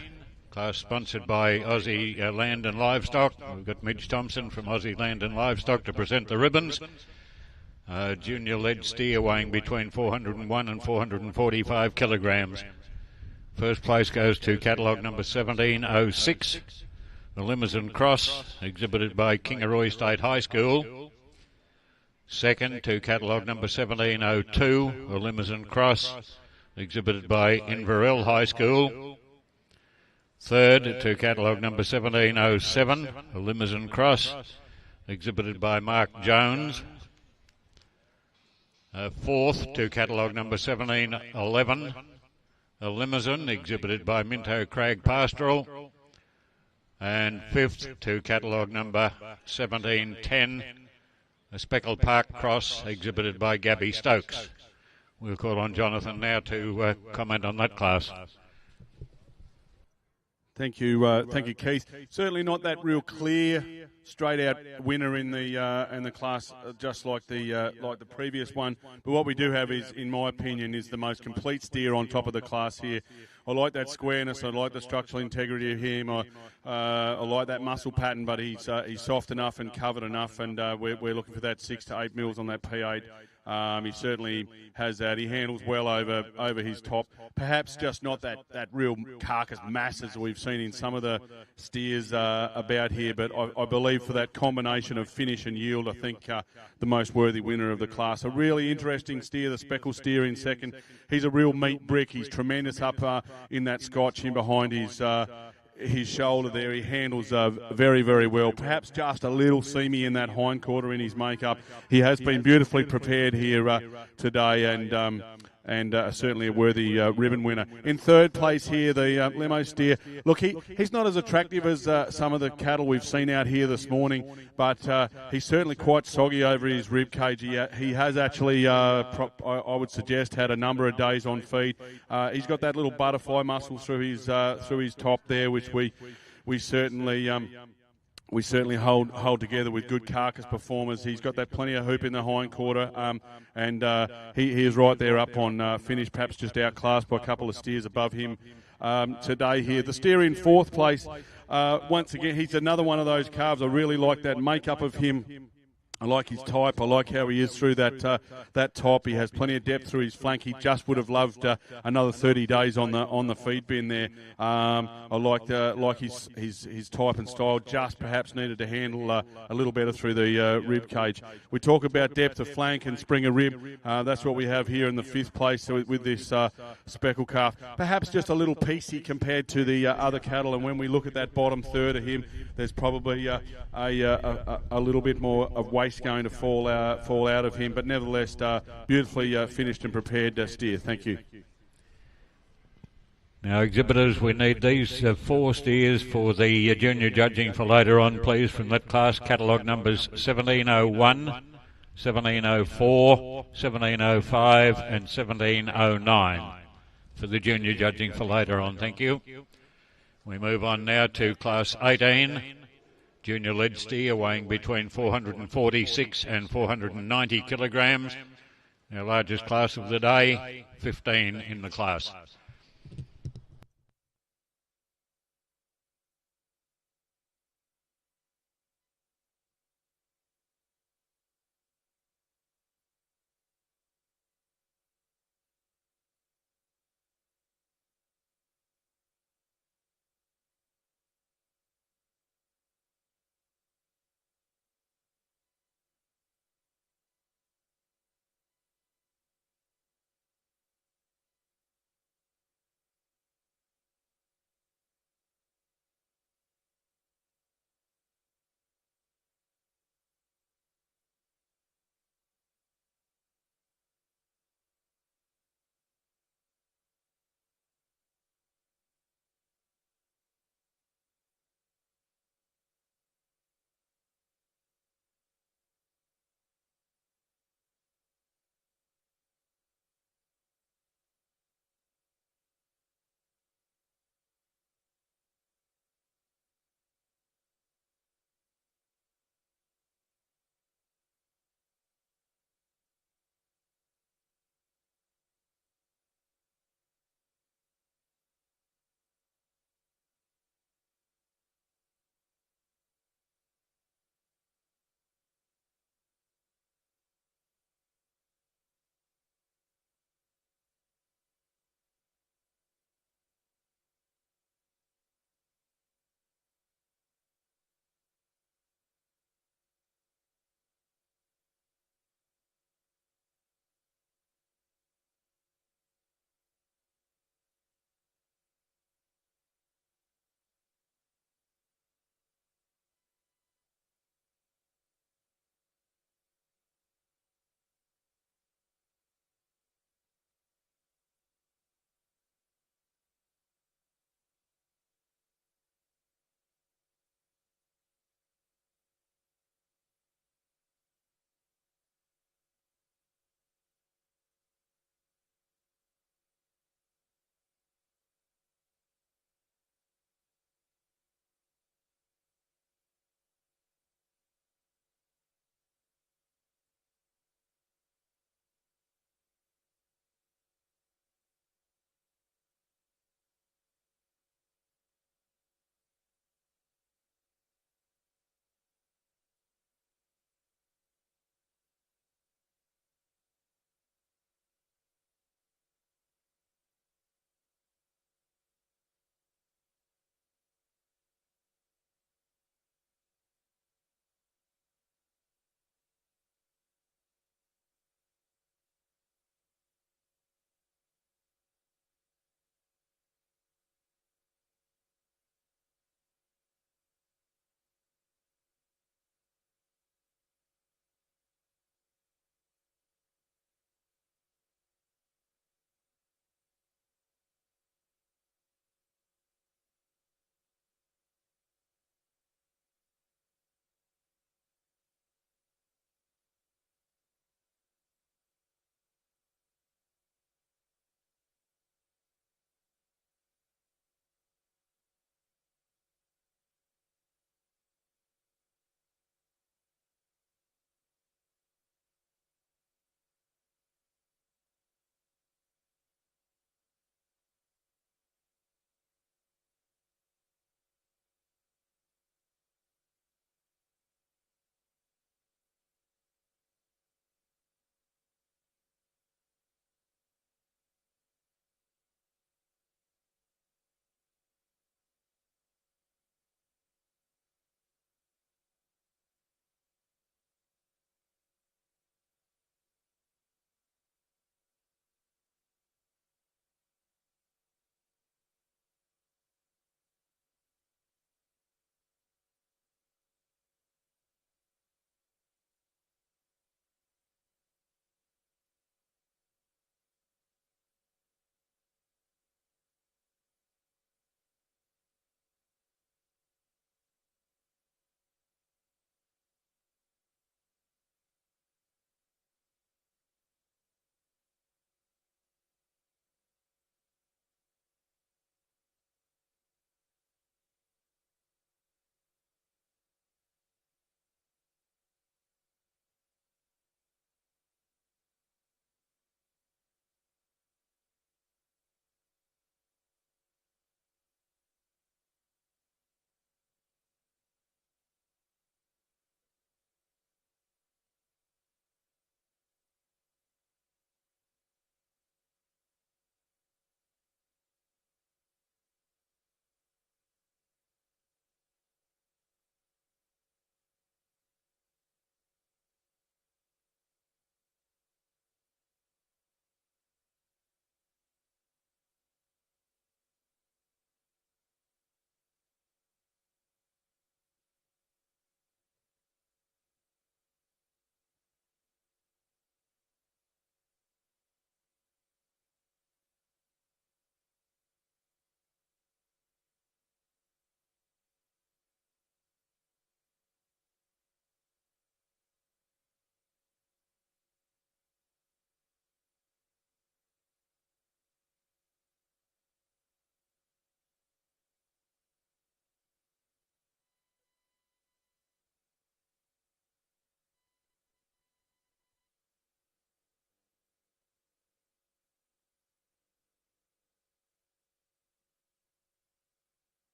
class sponsored by Aussie Land and Livestock. We've got Midge Thompson from Aussie Land and Livestock to present the ribbons. Junior lead steer weighing between 401 and 445 kilograms. First place goes to catalogue number 1706, the Limousin Cross, exhibited by Kingaroy State High School. Second to catalogue number 1702, the Limousin Cross, exhibited by Inverell High School. Third to catalogue number 1707, the Limousin Cross, exhibited by Mark Jones. Fourth to catalogue number 1711, a Limousin, exhibited by Minto Crag Pastoral. And fifth to catalogue number 1710, a Speckled Park Cross, exhibited by Gabby Stokes. We'll call on Jonathan now to comment on that class. Thank you, Keith. Certainly not that real clear, straight-out winner in the class, just like the previous one. But what we do have is, in my opinion, is the most complete steer on top of the class here. I like that squareness. I like the structural integrity of him. I like that muscle pattern, but he's soft enough and covered enough, and we're looking for that 6 to 8 mils on that P8. He certainly has that. He handles well over his top. Perhaps just not that real carcass mass as we've seen in some of the steers about here, but I believe for that combination of finish and yield, I think the most worthy winner of the class. A really interesting steer, the Speckle steer in second. He's a real meat brick. He's tremendous up in that scotch in behind his shoulder there. He handles very, very well. Perhaps just a little seamy in that hind quarter in his makeup. He has been beautifully prepared here today, and certainly a worthy ribbon winner. In third place here, the Limo steer. Look, he's not as attractive as some of the cattle we've seen out here this morning, but he's certainly quite soggy over his rib cage. He has actually, I would suggest, had a number of days on feed. He's got that little butterfly muscle through his top there, which we certainly hold together with good carcass performers. He's got that plenty of hoop in the hind quarter, and he is right there up on finish, perhaps just outclassed by a couple of steers above him today here. The steer in fourth place, once again, he's another one of those calves. I really like that makeup of him. I like his type. I like how he is through that top. He has plenty of depth through his flank. He just would have loved another 30 days on the feed bin there. I like his type and style. Just perhaps needed to handle a little better through the rib cage. We talk about depth of flank and spring of rib. That's what we have here in the fifth place with this speckle calf. Perhaps just a little piecey compared to the other cattle. And when we look at that bottom third of him, there's probably a little bit more of weight going to fall out of him, but nevertheless, beautifully finished and prepared steer. Thank you. Now, exhibitors, we need these 4 steers for the junior judging for later on, please, from that class. Catalogue numbers 1701, 1704, 1705 and 1709 for the junior judging for later on. Thank you. We move on now to class 18. Junior lead steer weighing between 446 and 490 kilograms. Our largest class of the day, 15 in the class.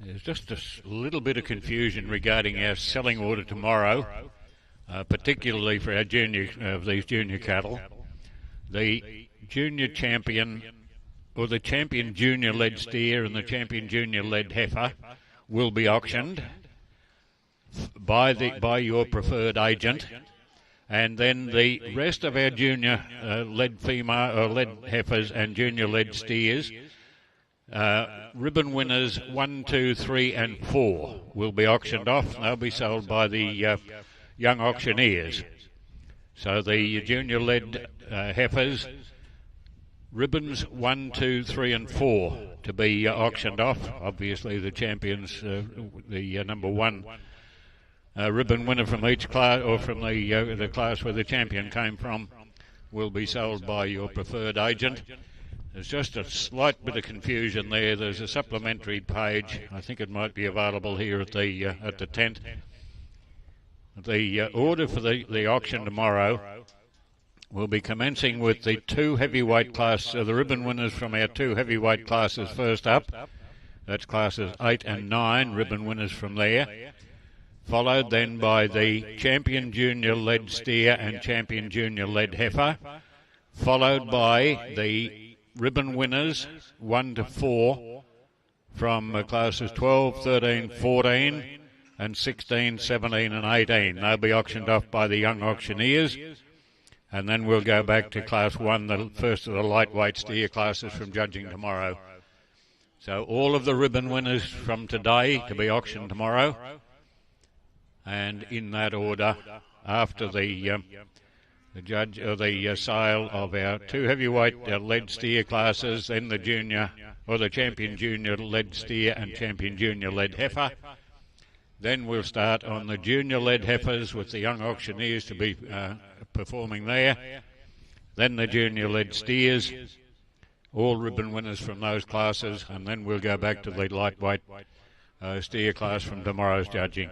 There's just a little bit of confusion regarding our selling order tomorrow, particularly for our these junior cattle. The junior champion, or the champion junior led steer and the champion junior led heifer will be auctioned by your preferred agent, and then the rest of our junior led female or led heifers and junior led steers, ribbon winners 1, 2, 3 and 4 will be auctioned off, and they'll be sold by the young auctioneers. So the junior led heifers, ribbons 1, 2, 3 and 4 to be auctioned off. Obviously the champions, the number 1 ribbon winner from each class, or from the class where the champion came from, will be sold by your preferred agent. There's just a slight bit of confusion there. There's a supplementary page. I think it might be available here at the tent. The order for the auction tomorrow will be commencing with the 2 heavyweight class, the ribbon winners from our 2 heavyweight classes first up. That's classes 8 and 9, ribbon winners from there. Followed then by the champion junior led steer and champion junior led heifer. Followed by the ribbon winners 1 to 4 from classes 12, 13, 14 and 16, 17 and 18. They'll be auctioned off by the young auctioneers, and then we'll go back to class 1, the first of the lightweight steer classes from judging tomorrow. So all of the ribbon winners from today to be auctioned tomorrow, and in that order, after the judge or the sale of our 2 heavyweight lead steer classes, then the junior or the champion junior lead steer and champion junior lead heifer. Then we'll start on the junior lead heifers with the young auctioneers to be performing there. Then the junior lead steers, all ribbon winners from those classes, and then we'll go back to the lightweight steer class from tomorrow's judging.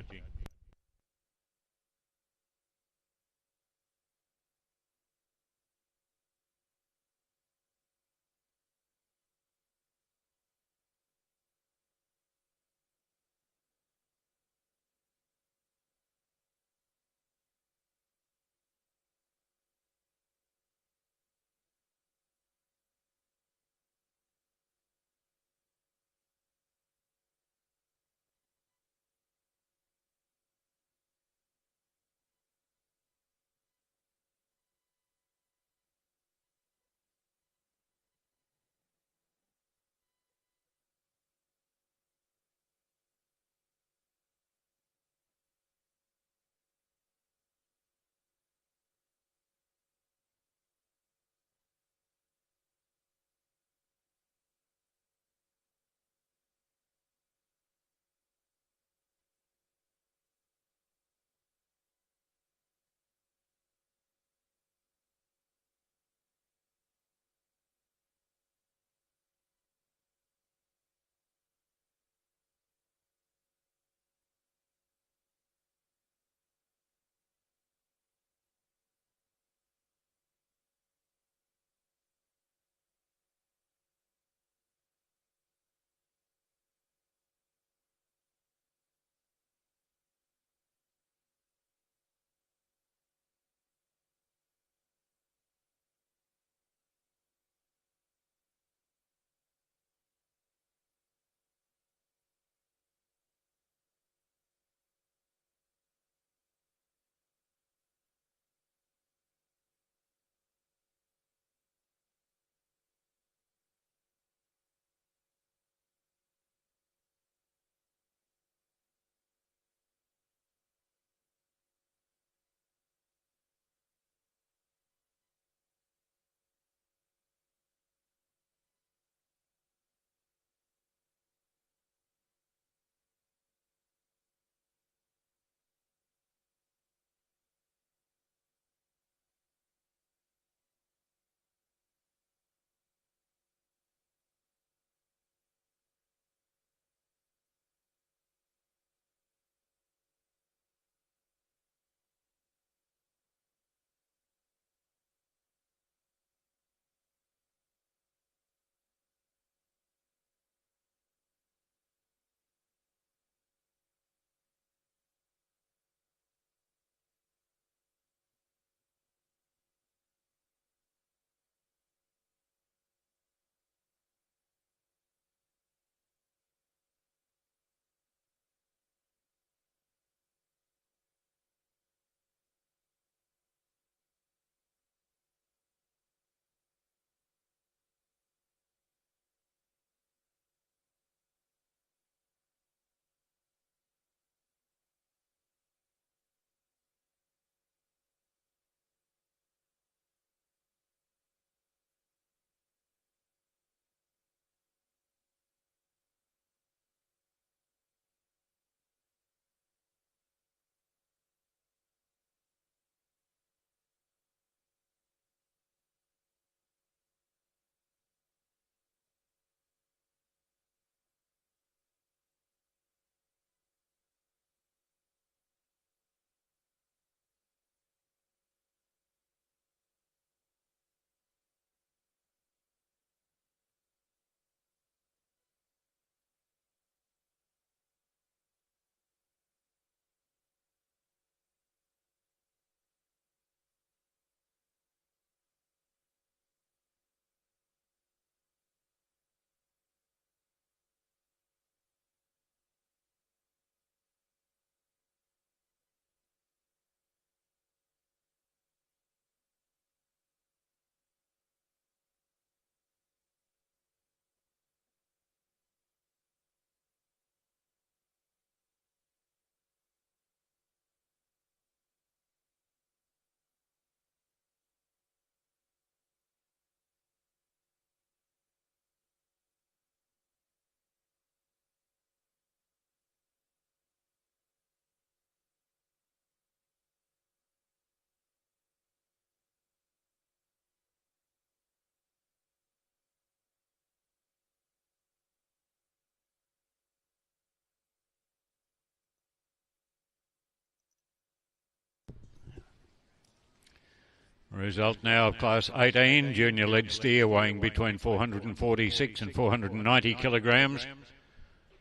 Result now of Class 18, junior lead steer weighing between 446 and 490 kilograms.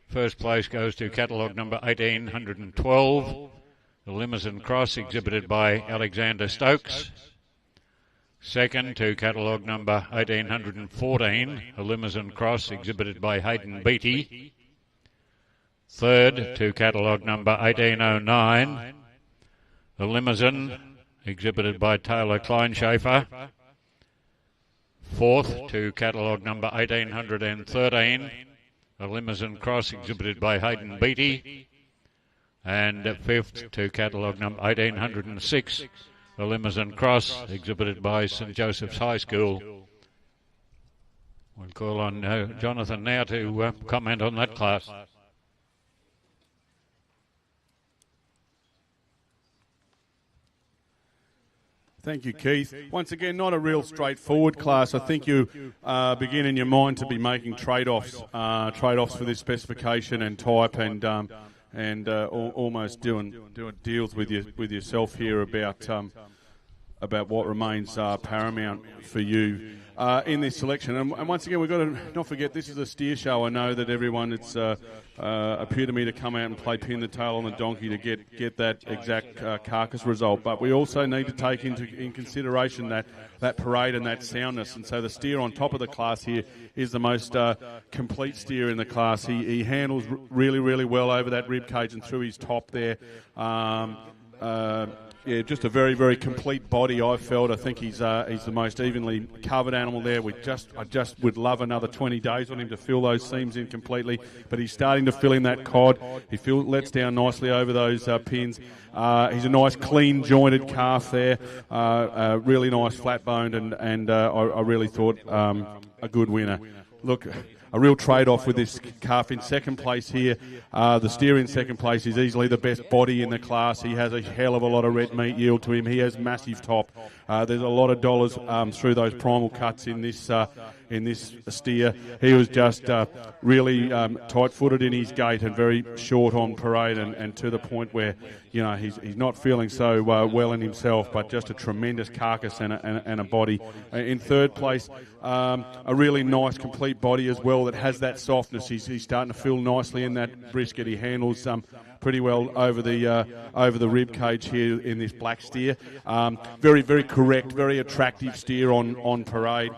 First place goes to catalogue number 1812, the Limousin Cross, exhibited by Alexander Stokes. Second to catalogue number 1814, a Limousin Cross, exhibited by Hayden Beattie. Third to catalogue number 1809, a Limousin, exhibited by Taylor Kleinschafer. Fourth to catalogue number 1813, a Limousin Cross, exhibited by Hayden Beattie. And fifth to catalogue number 1806, a Limousin Cross, exhibited by St Joseph's High School. We'll call on Jonathan now to comment on that class. Thank you, Keith. Once again, not a real straightforward class. I think you begin in your mind to be making trade-offs for this specification and type, and almost doing deals with yourself here about what remains paramount for you in this selection. And once again, we've got to not forget this is a steer show. I know that everyone appeared to me to come out and play pin the tail on the donkey to get that exact carcass result. But we also need to take in consideration that parade and that soundness. And so the steer on top of the class here is the most complete steer in the class. He handles really, really well over that rib cage and through his top there. Yeah, just a very, very complete body, I've felt. I think he's the most evenly covered animal there. I just would love another 20 days on him to fill those seams in completely. But he's starting to fill in that cod. He lets down nicely over those pins. He's a nice, clean, jointed calf there. Really nice, flat-boned, and I really thought a good winner. Look, a real trade-off with this calf in second place here. The steer in second place is easily the best body in the class. He has a hell of a lot of red meat yield to him. He has massive top. There's a lot of dollars through those primal cuts in this steer. He was just really tight-footed in his gait and very short on parade, and to the point where he's not feeling so well in himself, but just a tremendous carcass and a body. In third place, a really nice complete body as well that has that softness. He's starting to feel nicely in that brisket. He handles pretty well over the rib cage here in this black steer. Very, very correct, very attractive steer on parade.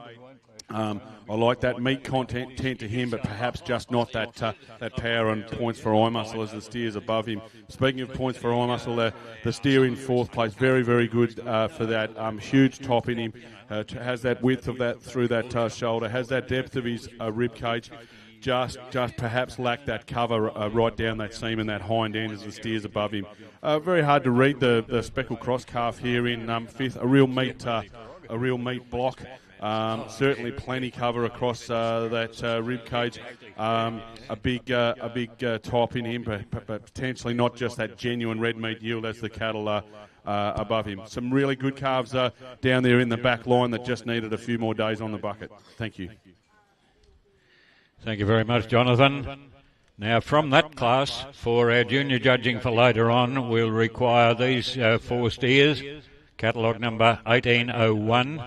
I like that meat content to him, but perhaps just not that power and points for eye muscle as the steer's above him. Speaking of points for eye muscle, the steer in fourth place, very, very good for that. Huge top in him, has that width of that through that shoulder, has that depth of his rib cage. Just perhaps lack that cover right down that seam and that hind end as the steer's above him. Very hard to read the speckled cross calf here in fifth. A real meat block. Certainly plenty cover across that rib cage. A big top in him, but potentially not just that genuine red meat yield as the cattle above him. Some really good calves down there in the back line that just needed a few more days on the bucket. Thank you. Thank you very much, Jonathan. Now, from that class, for our junior judging for later on, we'll require these four steers: catalogue number 1801,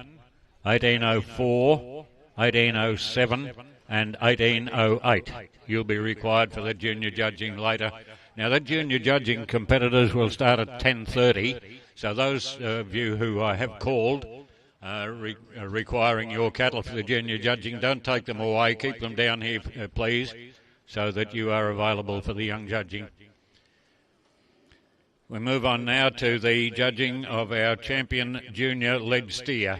1804, 1807 and 1808. You'll be required for the junior judging later. Now, the junior judging competitors will start at 10:30, so those of you who I have called requiring your cattle for the junior judging, don't take them away. Keep them down here, please, so that you are available for the young judging. We move on now to the judging of our champion junior lead steer.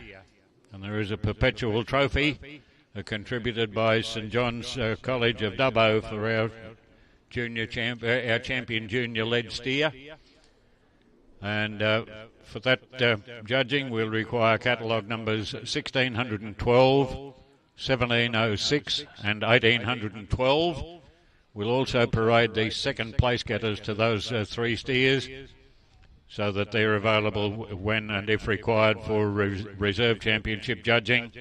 And there is a perpetual trophy contributed by St John's College of Dubbo for our champion junior lead steer. And for that judging, we'll require catalogue numbers 1612, 1706 and 1812. We'll also parade the second place getters to those three steers, so that they're available when and if required for reserve championship judging.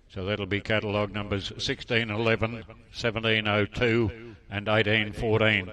So that'll be catalogue numbers 1611, 1702 and 1814.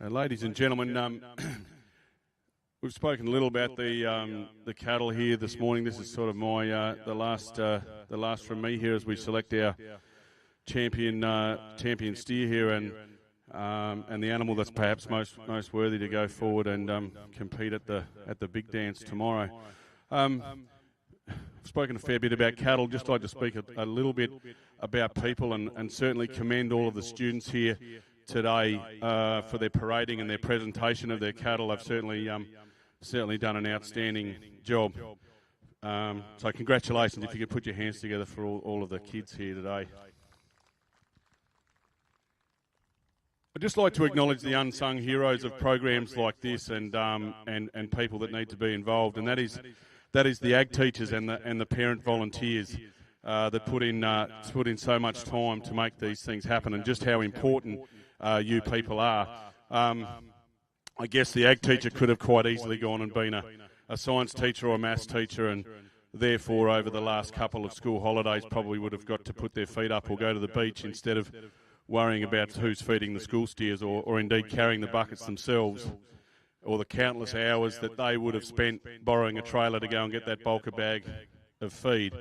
Ladies and gentlemen, we've spoken a little about the cattle here this morning. This is sort of my the last from me here as we select our champion steer here, and the animal that's perhaps most worthy to go forward and compete at the big dance tomorrow. I've spoken a fair bit about cattle. Just like to speak a little bit about people, and certainly commend all of the students here today for their parading and their presentation of their cattle. They've certainly done an outstanding job. So congratulations if you could put your hands together for all of the kids here today. I'd just like to acknowledge the unsung heroes of programs like this, and people that need to be involved, and that is the ag teachers and the parent volunteers that put in so much time to make these things happen, and just how important you people are. I guess the ag teacher could have quite easily gone and been a science teacher or a maths teacher, and therefore over the last couple of school holidays probably would have got to put their feet up or go to the beach instead of worrying about who's feeding the school steers, or indeed carrying the buckets themselves, or the countless hours that they would have spent borrowing a trailer to go and get that bulker bag of feed.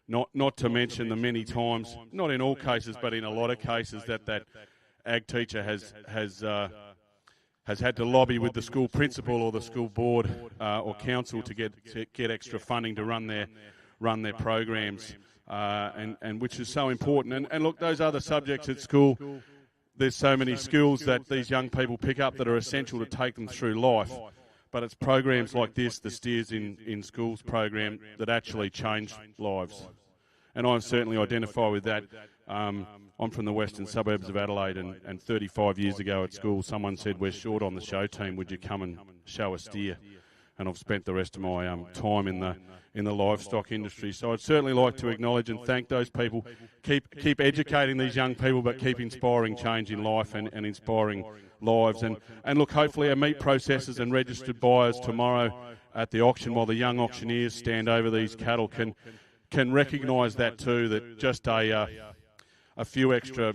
Not to mention the many times, not in all cases, but in a lot of cases, that ag teacher has had to lobby with the school principal or the school board or council to get extra funding to run their programs. And which is so important. And look, those other subjects at school, there's so many skills that these young people pick up that are essential to take them through life. But it's programs like this, the Steers in Schools program, that actually change lives. And I certainly identify with that. I'm from the western suburbs of Adelaide, and 35 years ago at school, someone said, "We're short on the show team, would you come and show a steer?" And I've spent the rest of my time in the livestock industry. So I'd certainly like to acknowledge and thank those people. Keep educating these young people, but keep inspiring change in life and inspiring lives. And look, hopefully our meat processors and registered buyers tomorrow at the auction, while the young auctioneers stand over these cattle, can recognise that too, that just a few extra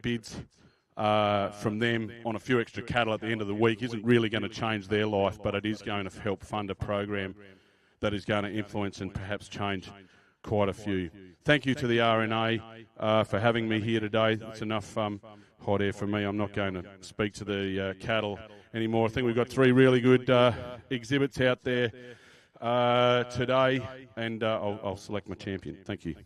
bids from them on a few extra cattle at the end of the week isn't really going to change their life, but it is going to help fund a program that is going to influence and perhaps change quite a few. Thank you to the RNA for having me here today. It's enough hot air for me. I'm not going to speak to the cattle anymore. I think we've got 3 really good exhibits out there today, and I'll select my champion. Thank you.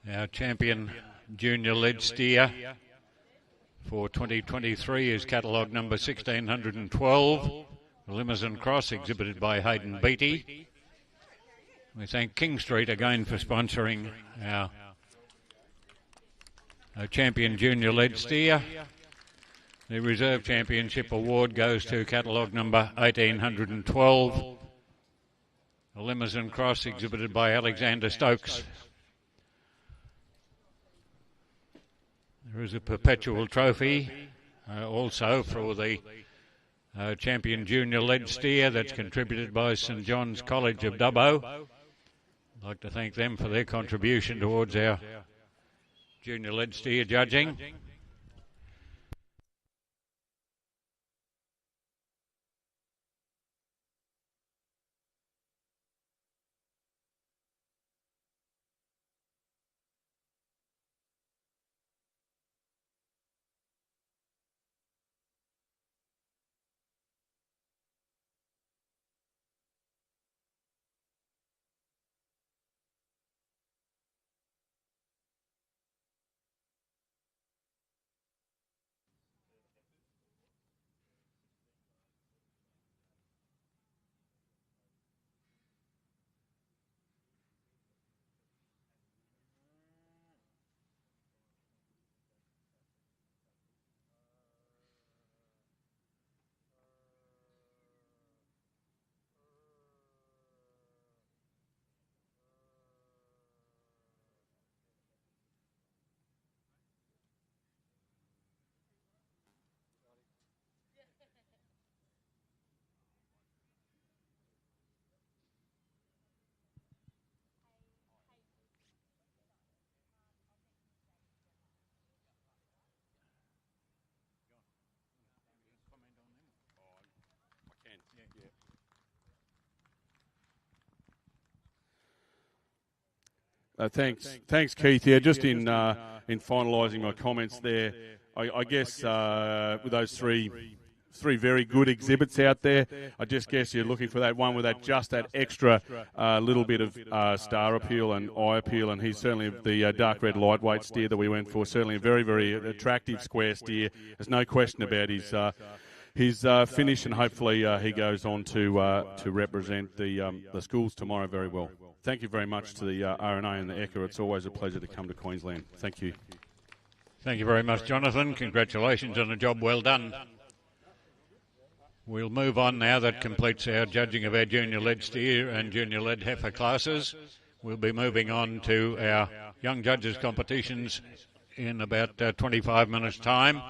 Our champion junior lead steer for 2023 is catalogue number 1612, the Limousin Cross, exhibited by Hayden Beattie. We thank King Street again for sponsoring our champion junior lead steer. The Reserve Championship Award goes to catalogue number 1812, the Limousin Cross, exhibited by Alexander Stokes. There is a perpetual trophy also for the champion junior lead steer that's contributed by St John's College of Dubbo. I'd like to thank them for their contribution towards our junior lead steer judging. Thanks, Keith. Yeah, just in finalising my comments there, I guess with those three very good exhibits out there, I just guess you're looking for that one with that extra little bit of star appeal and eye appeal, and he's certainly the dark red lightweight steer that we went for. Certainly a very, very attractive square steer. There's no question about his finish, and hopefully he goes on to represent the schools tomorrow very well. Thank you very much to the RNA and the Ekka. It's always a pleasure to come to Queensland. Thank you. Thank you very much, Jonathan. Congratulations on a job well done. We'll move on now. That completes our judging of our junior lead steer and junior lead heifer classes. We'll be moving on to our young judges competitions in about 25 minutes' time.